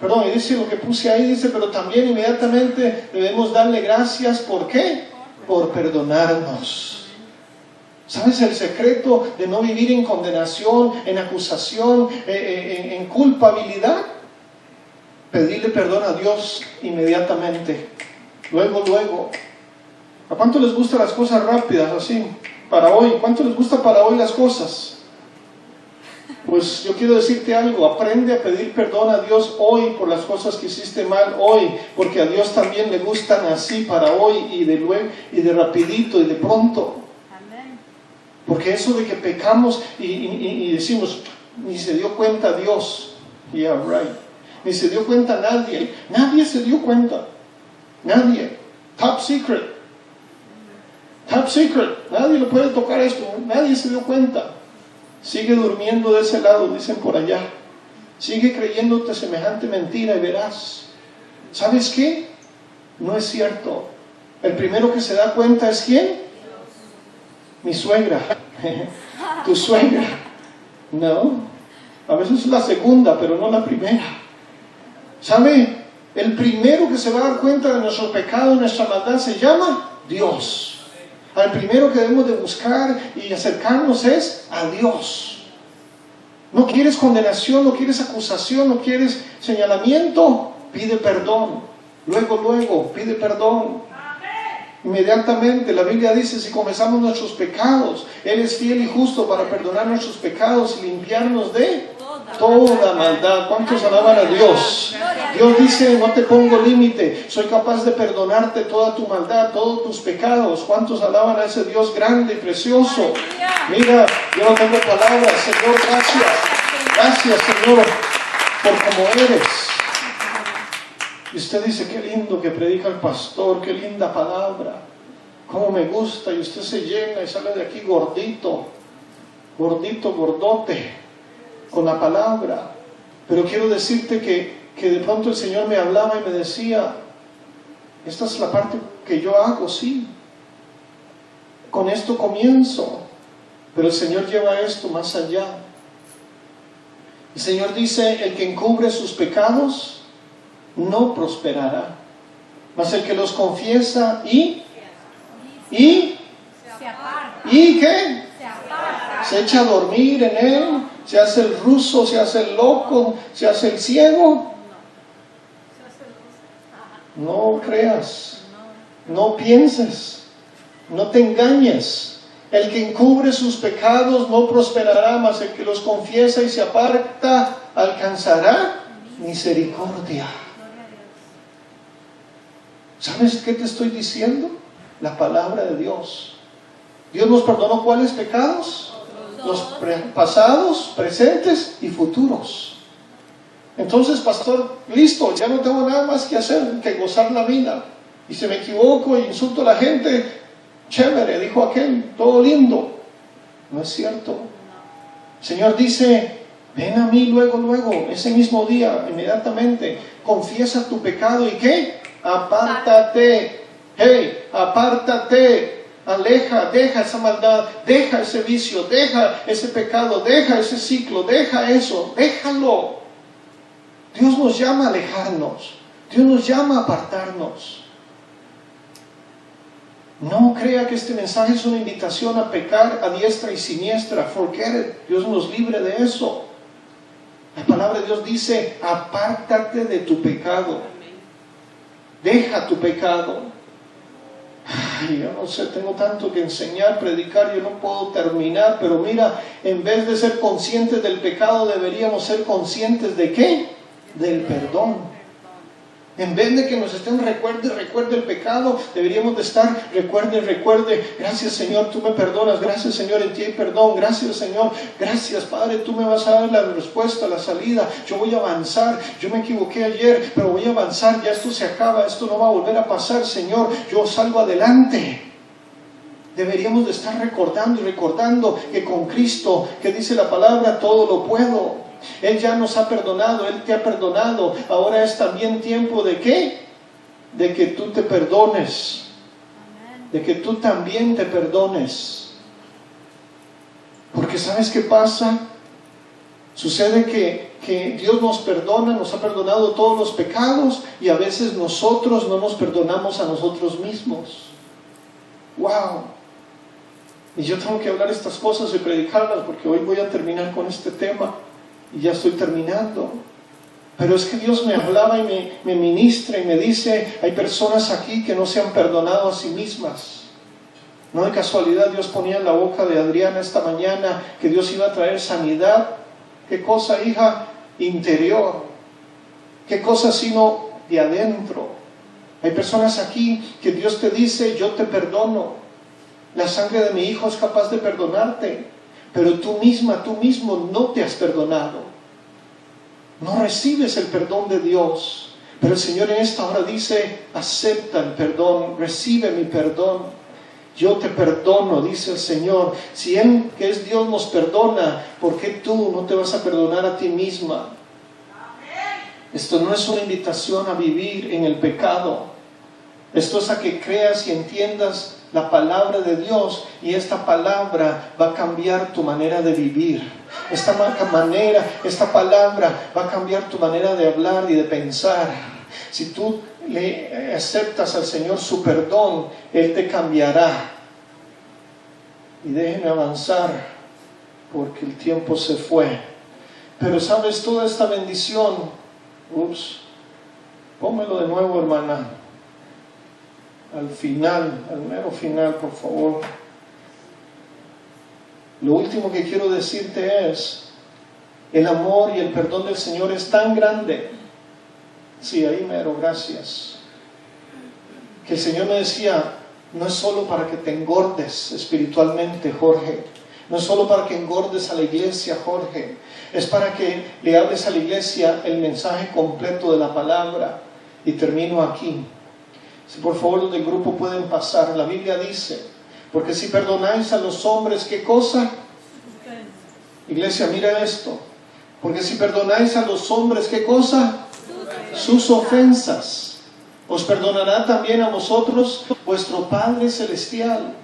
y dice lo que puse ahí, dice, pero también inmediatamente debemos darle gracias. ¿Por qué? Por perdonarnos. ¿Sabes el secreto de no vivir en condenación, en acusación, en culpabilidad? Pedirle perdón a Dios inmediatamente. Luego. ¿A cuánto les gustan las cosas rápidas así? Para hoy. ¿Cuánto les gusta para hoy las cosas? Pues yo quiero decirte algo. Aprende a pedir perdón a Dios hoy por las cosas que hiciste mal hoy. Porque a Dios también le gustan así para hoy y de luego y de rapidito y de pronto. Amén. Porque eso de que pecamos y decimos, ni se dio cuenta Dios. Yeah, right. Ni se dio cuenta nadie. Nadie se dio cuenta. Nadie. Top secret. Top secret. Nadie lo puede tocar esto. Nadie se dio cuenta. Sigue durmiendo de ese lado, dicen por allá. Sigue creyéndote semejante mentira y verás. ¿Sabes qué? No es cierto. El primero que se da cuenta es ¿quién? Mi suegra. Tu suegra. No. A veces es la segunda, pero no la primera. ¿Sabe? El primero que se va a dar cuenta de nuestro pecado y nuestra maldad se llama Dios. Al primero que debemos de buscar y acercarnos es a Dios. No quieres condenación, no quieres acusación, no quieres señalamiento, pide perdón. Luego, pide perdón. Inmediatamente, la Biblia dice, si confesamos nuestros pecados, Él es fiel y justo para perdonar nuestros pecados y limpiarnos de toda maldad. ¿Cuántos alaban a Dios? Dios dice, no te pongo límite, soy capaz de perdonarte toda tu maldad, todos tus pecados. ¿Cuántos alaban a ese Dios grande y precioso? Mira, yo no tengo palabras, Señor, gracias. Gracias, Señor, por como eres. Y usted dice, qué lindo que predica el pastor, qué linda palabra, cómo me gusta. Y usted se llena y sale de aquí gordote, con la palabra. Pero quiero decirte que de pronto el Señor me hablaba y me decía, esta es la parte que yo hago, sí. Con esto comienzo. Pero el Señor lleva esto más allá. El Señor dice, el que encubre sus pecados no prosperará, mas el que los confiesa ¿y Se aparta. qué? Se aparta. Se echa a dormir en él, se hace el ruso, se hace el loco, se hace el ciego. No creas, no pienses, no te engañes. El que encubre sus pecados no prosperará, mas el que los confiesa y se aparta alcanzará misericordia. ¿Sabes qué te estoy diciendo? La palabra de Dios. Dios nos perdonó ¿cuáles pecados? Los pasados, presentes y futuros. Entonces, pastor, listo, ya no tengo nada más que hacer que gozar la vida. Y si me equivoco e insulto a la gente, chévere, dijo aquel, todo lindo. No es cierto. El Señor dice, ven a mí luego, ese mismo día, inmediatamente, confiesa tu pecado y ¿qué? Apártate. Hey, apártate. Deja esa maldad, deja ese vicio, deja ese pecado, deja ese ciclo, deja eso, déjalo. Dios nos llama a alejarnos, Dios nos llama a apartarnos. No crea que este mensaje es una invitación a pecar a diestra y siniestra. Forget it. Dios nos libre de eso. La palabra de Dios dice, apártate de tu pecado. Deja tu pecado. Ay, yo no sé, tengo tanto que enseñar, predicar, yo no puedo terminar, pero mira, en vez de ser conscientes del pecado, deberíamos ser conscientes ¿de qué? Del perdón. En vez de que nos estén recuerde el pecado, deberíamos de estar recuerde, gracias Señor, tú me perdonas, gracias Señor, en ti hay perdón, gracias Señor, gracias Padre, tú me vas a dar la respuesta, la salida, yo voy a avanzar, yo me equivoqué ayer, pero voy a avanzar, ya esto se acaba, esto no va a volver a pasar, Señor, yo salgo adelante. Deberíamos de estar recordando que con Cristo, que dice la palabra, todo lo puedo. Él ya nos ha perdonado, Él te ha perdonado. Ahora es también tiempo de ¿qué? De que tú te perdones. De que tú también te perdones. Porque ¿sabes qué pasa? Sucede que Dios nos perdona, nos ha perdonado todos los pecados y a veces nosotros no nos perdonamos a nosotros mismos. ¡Wow! Y yo tengo que hablar estas cosas y predicarlas porque hoy voy a terminar con este tema. Y ya estoy terminando. Pero es que Dios me hablaba y me ministra y me dice, hay personas aquí que no se han perdonado a sí mismas. No de casualidad Dios ponía en la boca de Adriana esta mañana que Dios iba a traer sanidad. ¿Qué cosa, hija? Interior. ¿Qué cosa sino de adentro? Hay personas aquí que Dios te dice, yo te perdono. La sangre de mi hijo es capaz de perdonarte. Pero tú mismo no te has perdonado. No recibes el perdón de Dios. Pero el Señor en esta hora dice, acepta el perdón, recibe mi perdón. Yo te perdono, dice el Señor. Si Él, que es Dios, nos perdona, ¿por qué tú no te vas a perdonar a ti misma? Esto no es una invitación a vivir en el pecado. Esto es a que creas y entiendas la palabra de Dios, y esta palabra va a cambiar tu manera de vivir. Esta palabra va a cambiar tu manera de hablar y de pensar. Si tú le aceptas al Señor su perdón, Él te cambiará. Y déjenme avanzar porque el tiempo se fue. Pero sabes, toda esta bendición, pónmelo de nuevo, hermana. Al final, al mero final, por favor. Lo último que quiero decirte es, el amor y el perdón del Señor es tan grande. Sí, ahí mero, gracias. Que el Señor me decía, no es solo para que te engordes espiritualmente, Jorge. No es solo para que engordes a la iglesia, Jorge. Es para que le hables a la iglesia el mensaje completo de la palabra. Y termino aquí. Si por favor los del grupo pueden pasar. La Biblia dice, porque si perdonáis a los hombres, ¿qué cosa? Iglesia, mira esto. Porque si perdonáis a los hombres, ¿qué cosa? Sus ofensas. Os perdonará también a vosotros vuestro Padre Celestial.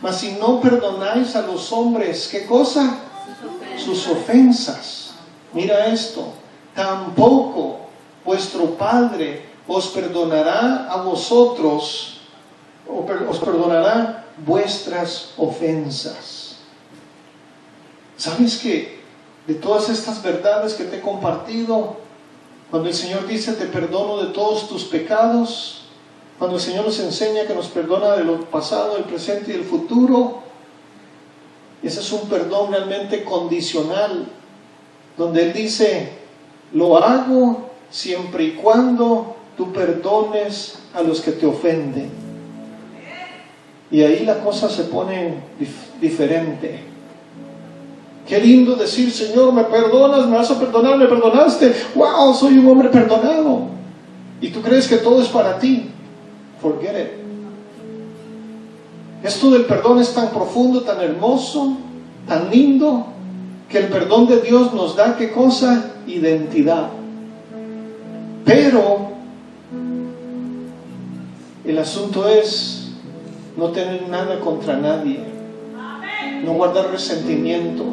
Mas si no perdonáis a los hombres, ¿qué cosa? Sus ofensas. Mira esto, tampoco vuestro Padre os perdonará a vosotros, os perdonará vuestras ofensas. ¿Sabes que de todas estas verdades que te he compartido, cuando el Señor dice te perdono de todos tus pecados, cuando el Señor nos enseña que nos perdona de lo pasado, del presente y del futuro, ese es un perdón realmente condicional, donde Él dice, lo hago siempre y cuando tú perdones a los que te ofenden. Y ahí la cosa se pone diferente. Qué lindo decir, Señor, me perdonas, me vas a perdonar, me perdonaste. ¡Wow! Soy un hombre perdonado. Y tú crees que todo es para ti. Forget it. Esto del perdón es tan profundo, tan hermoso, tan lindo, que el perdón de Dios nos da, ¿qué cosa? Identidad. Pero el asunto es no tener nada contra nadie, no guardar resentimiento,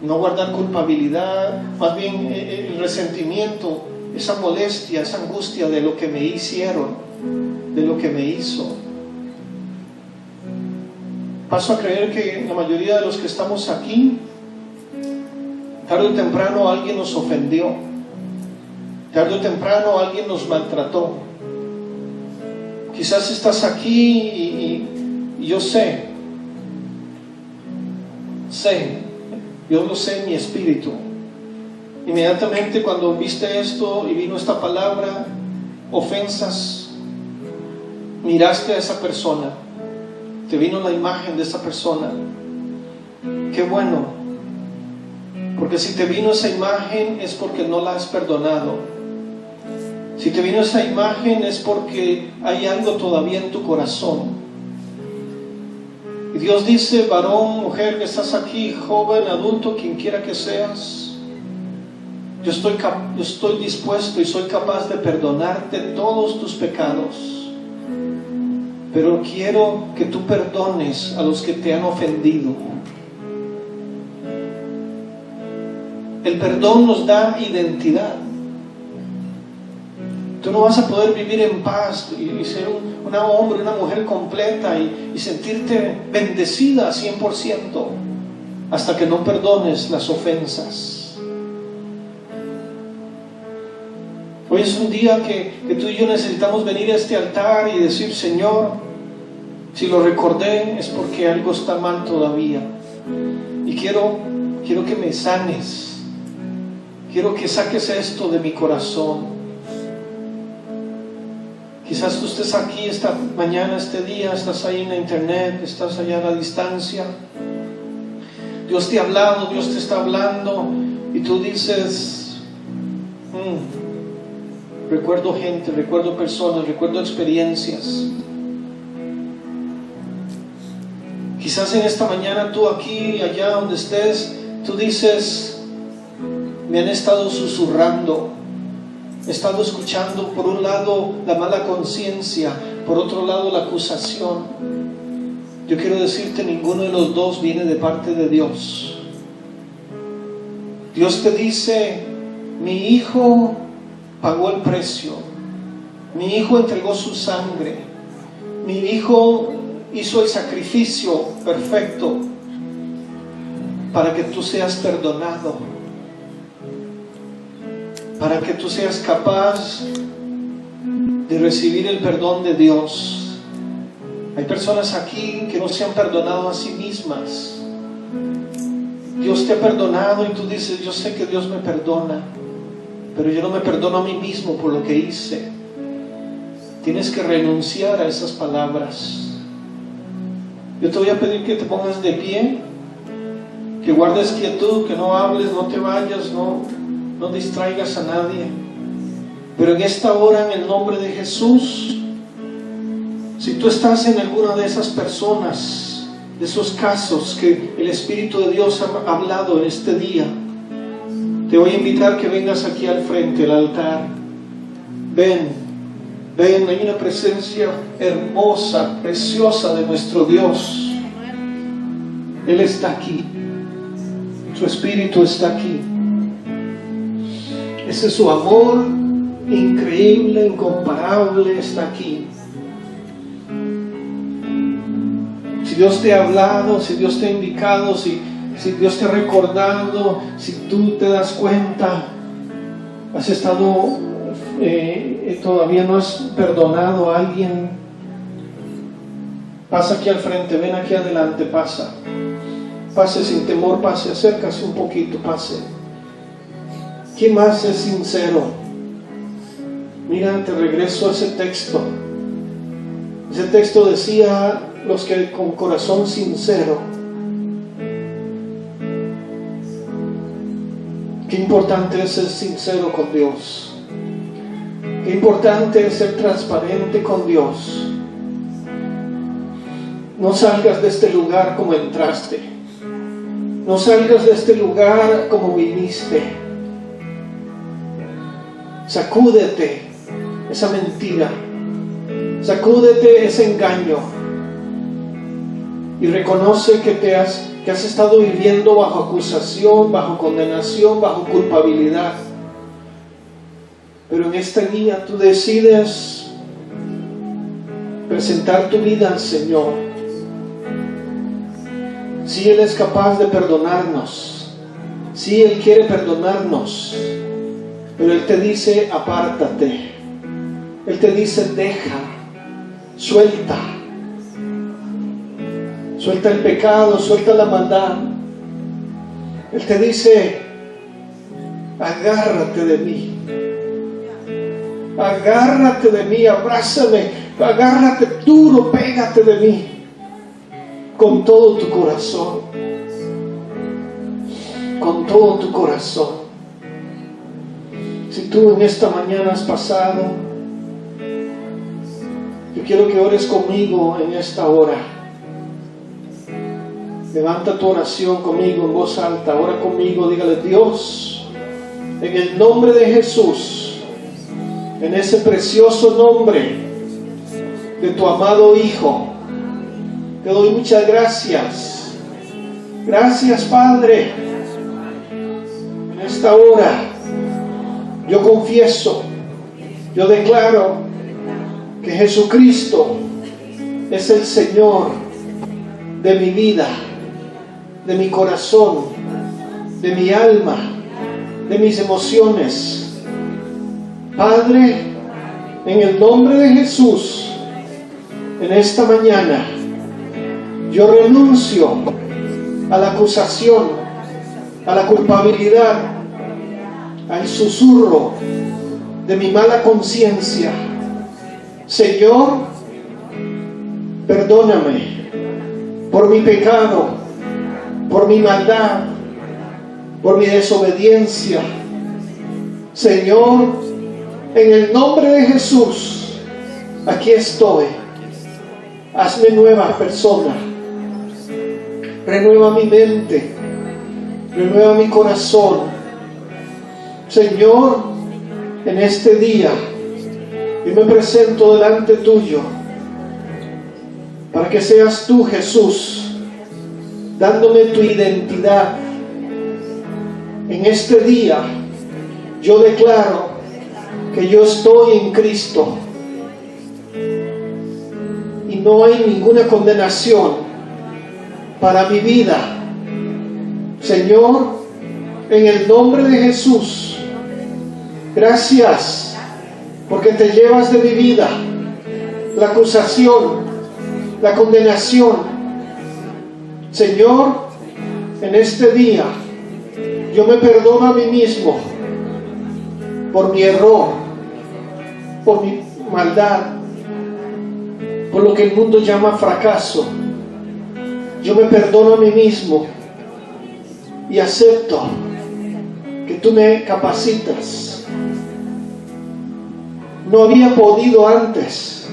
no guardar culpabilidad, más bien el resentimiento, esa molestia, esa angustia de lo que me hicieron, de lo que me hizo. Paso a creer que la mayoría de los que estamos aquí, tarde o temprano alguien nos ofendió, tarde o temprano alguien nos maltrató. Quizás estás aquí y yo sé, yo lo sé en mi espíritu. Inmediatamente cuando viste esto y vino esta palabra, ofensas, miraste a esa persona, te vino la imagen de esa persona. Qué bueno, porque si te vino esa imagen es porque no la has perdonado. Si te vino esa imagen es porque hay algo todavía en tu corazón. Y Dios dice, varón, mujer que estás aquí, joven, adulto, quien quiera que seas, yo estoy dispuesto y soy capaz de perdonarte todos tus pecados. Pero quiero que tú perdones a los que te han ofendido. El perdón nos da identidad. Tú no vas a poder vivir en paz y ser un hombre, una mujer completa y sentirte bendecida 100% hasta que no perdones las ofensas. Hoy es un día que tú y yo necesitamos venir a este altar y decir, Señor, si lo recordé es porque algo está mal todavía. Y quiero que me sanes. Quiero que saques esto de mi corazón. Quizás tú estés aquí esta mañana, este día, estás ahí en la internet, estás allá a la distancia. Dios te ha hablado, Dios te está hablando y tú dices, recuerdo gente, recuerdo personas, recuerdo experiencias. Quizás en esta mañana tú aquí, allá donde estés, tú dices, me han estado susurrando. He estado escuchando por un lado la mala conciencia, por otro lado la acusación. Yo quiero decirte, ninguno de los dos viene de parte de Dios. Dios te dice, mi hijo pagó el precio, mi hijo entregó su sangre, mi hijo hizo el sacrificio perfecto para que tú seas perdonado, para que tú seas capaz de recibir el perdón de Dios. Hay personas aquí que no se han perdonado a sí mismas. Dios te ha perdonado y tú dices, yo sé que Dios me perdona, pero yo no me perdono a mí mismo por lo que hice. Tienes que renunciar a esas palabras. Yo te voy a pedir que te pongas de pie, que guardes quietud, que no hables, no te vayas, no distraigas a nadie. Pero en esta hora, en el nombre de Jesús, si tú estás en alguna de esas personas, de esos casos que el Espíritu de Dios ha hablado en este día, te voy a invitar que vengas aquí al frente, al altar. Ven, hay una presencia hermosa, preciosa de nuestro Dios. Él está aquí, su Espíritu está aquí. Ese su amor increíble, incomparable está aquí. Si Dios te ha hablado, si Dios te ha indicado, si Dios te ha recordado, si tú te das cuenta, has estado, todavía no has perdonado a alguien, pasa aquí al frente, ven aquí adelante, pasa. Pase sin temor, pase, acércase un poquito, pase. ¿Quién más es sincero? Mira, te regreso a ese texto. Ese texto decía, los que con corazón sincero. Qué importante es ser sincero con Dios. Qué importante es ser transparente con Dios. No salgas de este lugar como entraste. No salgas de este lugar como viniste. Sacúdete esa mentira. Sacúdete ese engaño. Y reconoce que has estado viviendo bajo acusación, bajo condenación, bajo culpabilidad. Pero en este día tú decides presentar tu vida al Señor. Si Él es capaz de perdonarnos, si Él quiere perdonarnos, pero Él te dice apártate, Él te dice deja, suelta el pecado, suelta la maldad. Él te dice agárrate de mí, abrázame, agárrate duro, pégate de mí con todo tu corazón, con todo tu corazón. Si tú en esta mañana has pasado, yo quiero que ores conmigo en esta hora. Levanta tu oración conmigo en voz alta, ora conmigo, dígale: Dios, en el nombre de Jesús, en ese precioso nombre de tu amado Hijo, te doy muchas gracias. Gracias, Padre. En esta hora yo confieso, yo declaro que Jesucristo es el Señor de mi vida, de mi corazón, de mi alma, de mis emociones. Padre, en el nombre de Jesús, en esta mañana, yo renuncio a la acusación, a la culpabilidad, al susurro de mi mala conciencia. Señor, perdóname por mi pecado, por mi maldad, por mi desobediencia. Señor, en el nombre de Jesús, aquí estoy. Hazme nueva persona. Renueva mi mente, renueva mi corazón. Señor, en este día yo me presento delante tuyo para que seas tú, Jesús, dándome tu identidad. En este día yo declaro que yo estoy en Cristo y no hay ninguna condenación para mi vida. Señor, en el nombre de Jesús, gracias porque te llevas de mi vida la acusación, la condenación. Señor, en este día yo me perdono a mí mismo por mi error, por mi maldad, por lo que el mundo llama fracaso. Yo me perdono a mí mismo y acepto que tú me capacitas. No había podido antes,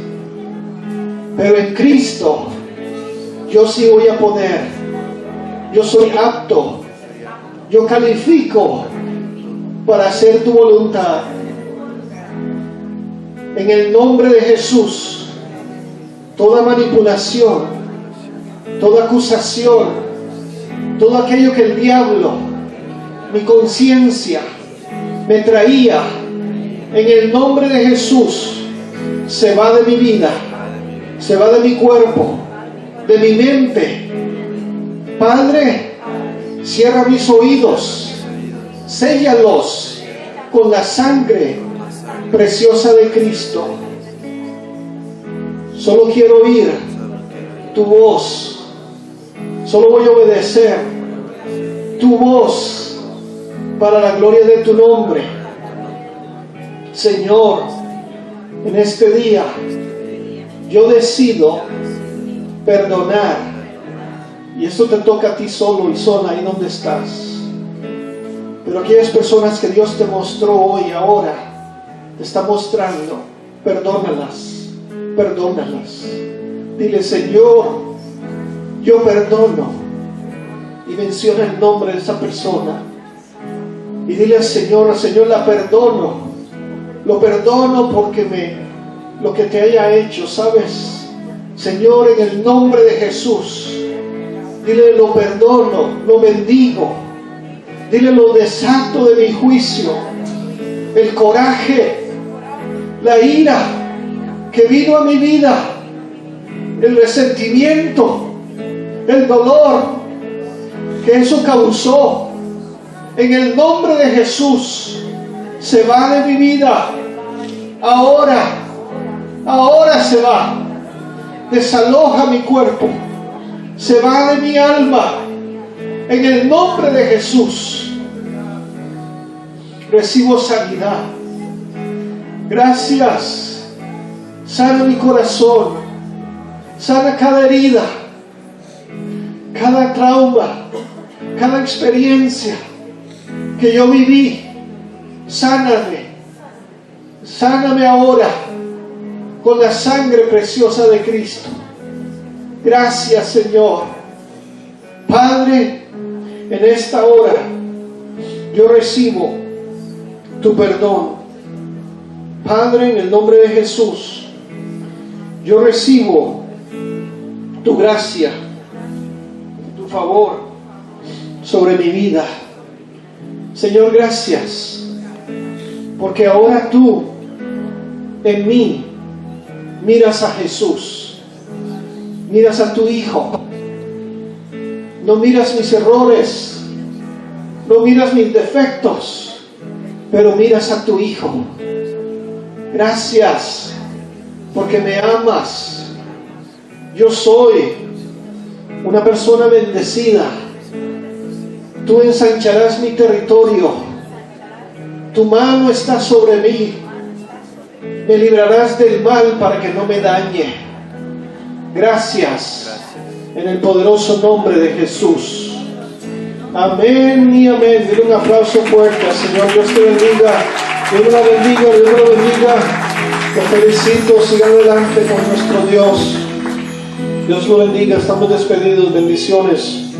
pero en Cristo yo sí voy a poder. Yo soy apto, yo califico para hacer tu voluntad. En el nombre de Jesús, toda manipulación, toda acusación, todo aquello que el diablo, mi conciencia, me traía, en el nombre de Jesús, se va de mi vida, se va de mi cuerpo, de mi mente. Padre, cierra mis oídos, séllalos con la sangre preciosa de Cristo. Solo quiero oír tu voz, solo voy a obedecer tu voz para la gloria de tu nombre. Señor, en este día yo decido perdonar, y esto te toca a ti solo y sola ahí donde estás. Pero aquellas personas que Dios te mostró hoy, ahora te está mostrando, perdónalas, perdónalas. Dile: Señor, yo perdono, y menciona el nombre de esa persona y dile al Señor: Señor, la perdono, lo perdono porque lo que te haya hecho, ¿sabes? Señor, en el nombre de Jesús, dile: lo perdono, lo bendigo, dile: lo desato de mi juicio, el coraje, la ira que vino a mi vida, el resentimiento, el dolor que eso causó, en el nombre de Jesús, se va de mi vida. Ahora se va. Desaloja mi cuerpo, se va de mi alma, en el nombre de Jesús. Recibo sanidad. Gracias. Sana mi corazón, sana cada herida, cada trauma, cada experiencia que yo viví. Sáname ahora con la sangre preciosa de Cristo. Gracias, Señor. Padre, en esta hora yo recibo tu perdón. Padre, en el nombre de Jesús, yo recibo tu gracia, tu favor sobre mi vida. Señor, gracias, porque ahora tú en mí miras a Jesús, miras a tu Hijo. No miras mis errores, no miras mis defectos, pero miras a tu Hijo. Gracias, porque me amas. Yo soy una persona bendecida. Tú ensancharás mi territorio. Tu mano está sobre mí. Me librarás del mal para que no me dañe. Gracias, en el poderoso nombre de Jesús. Amén y amén. Dile un aplauso fuerte al Señor. Dios te bendiga. Dios la bendiga, Dios la bendiga. Te felicito. Siga adelante con nuestro Dios. Dios lo bendiga. Estamos despedidos. Bendiciones.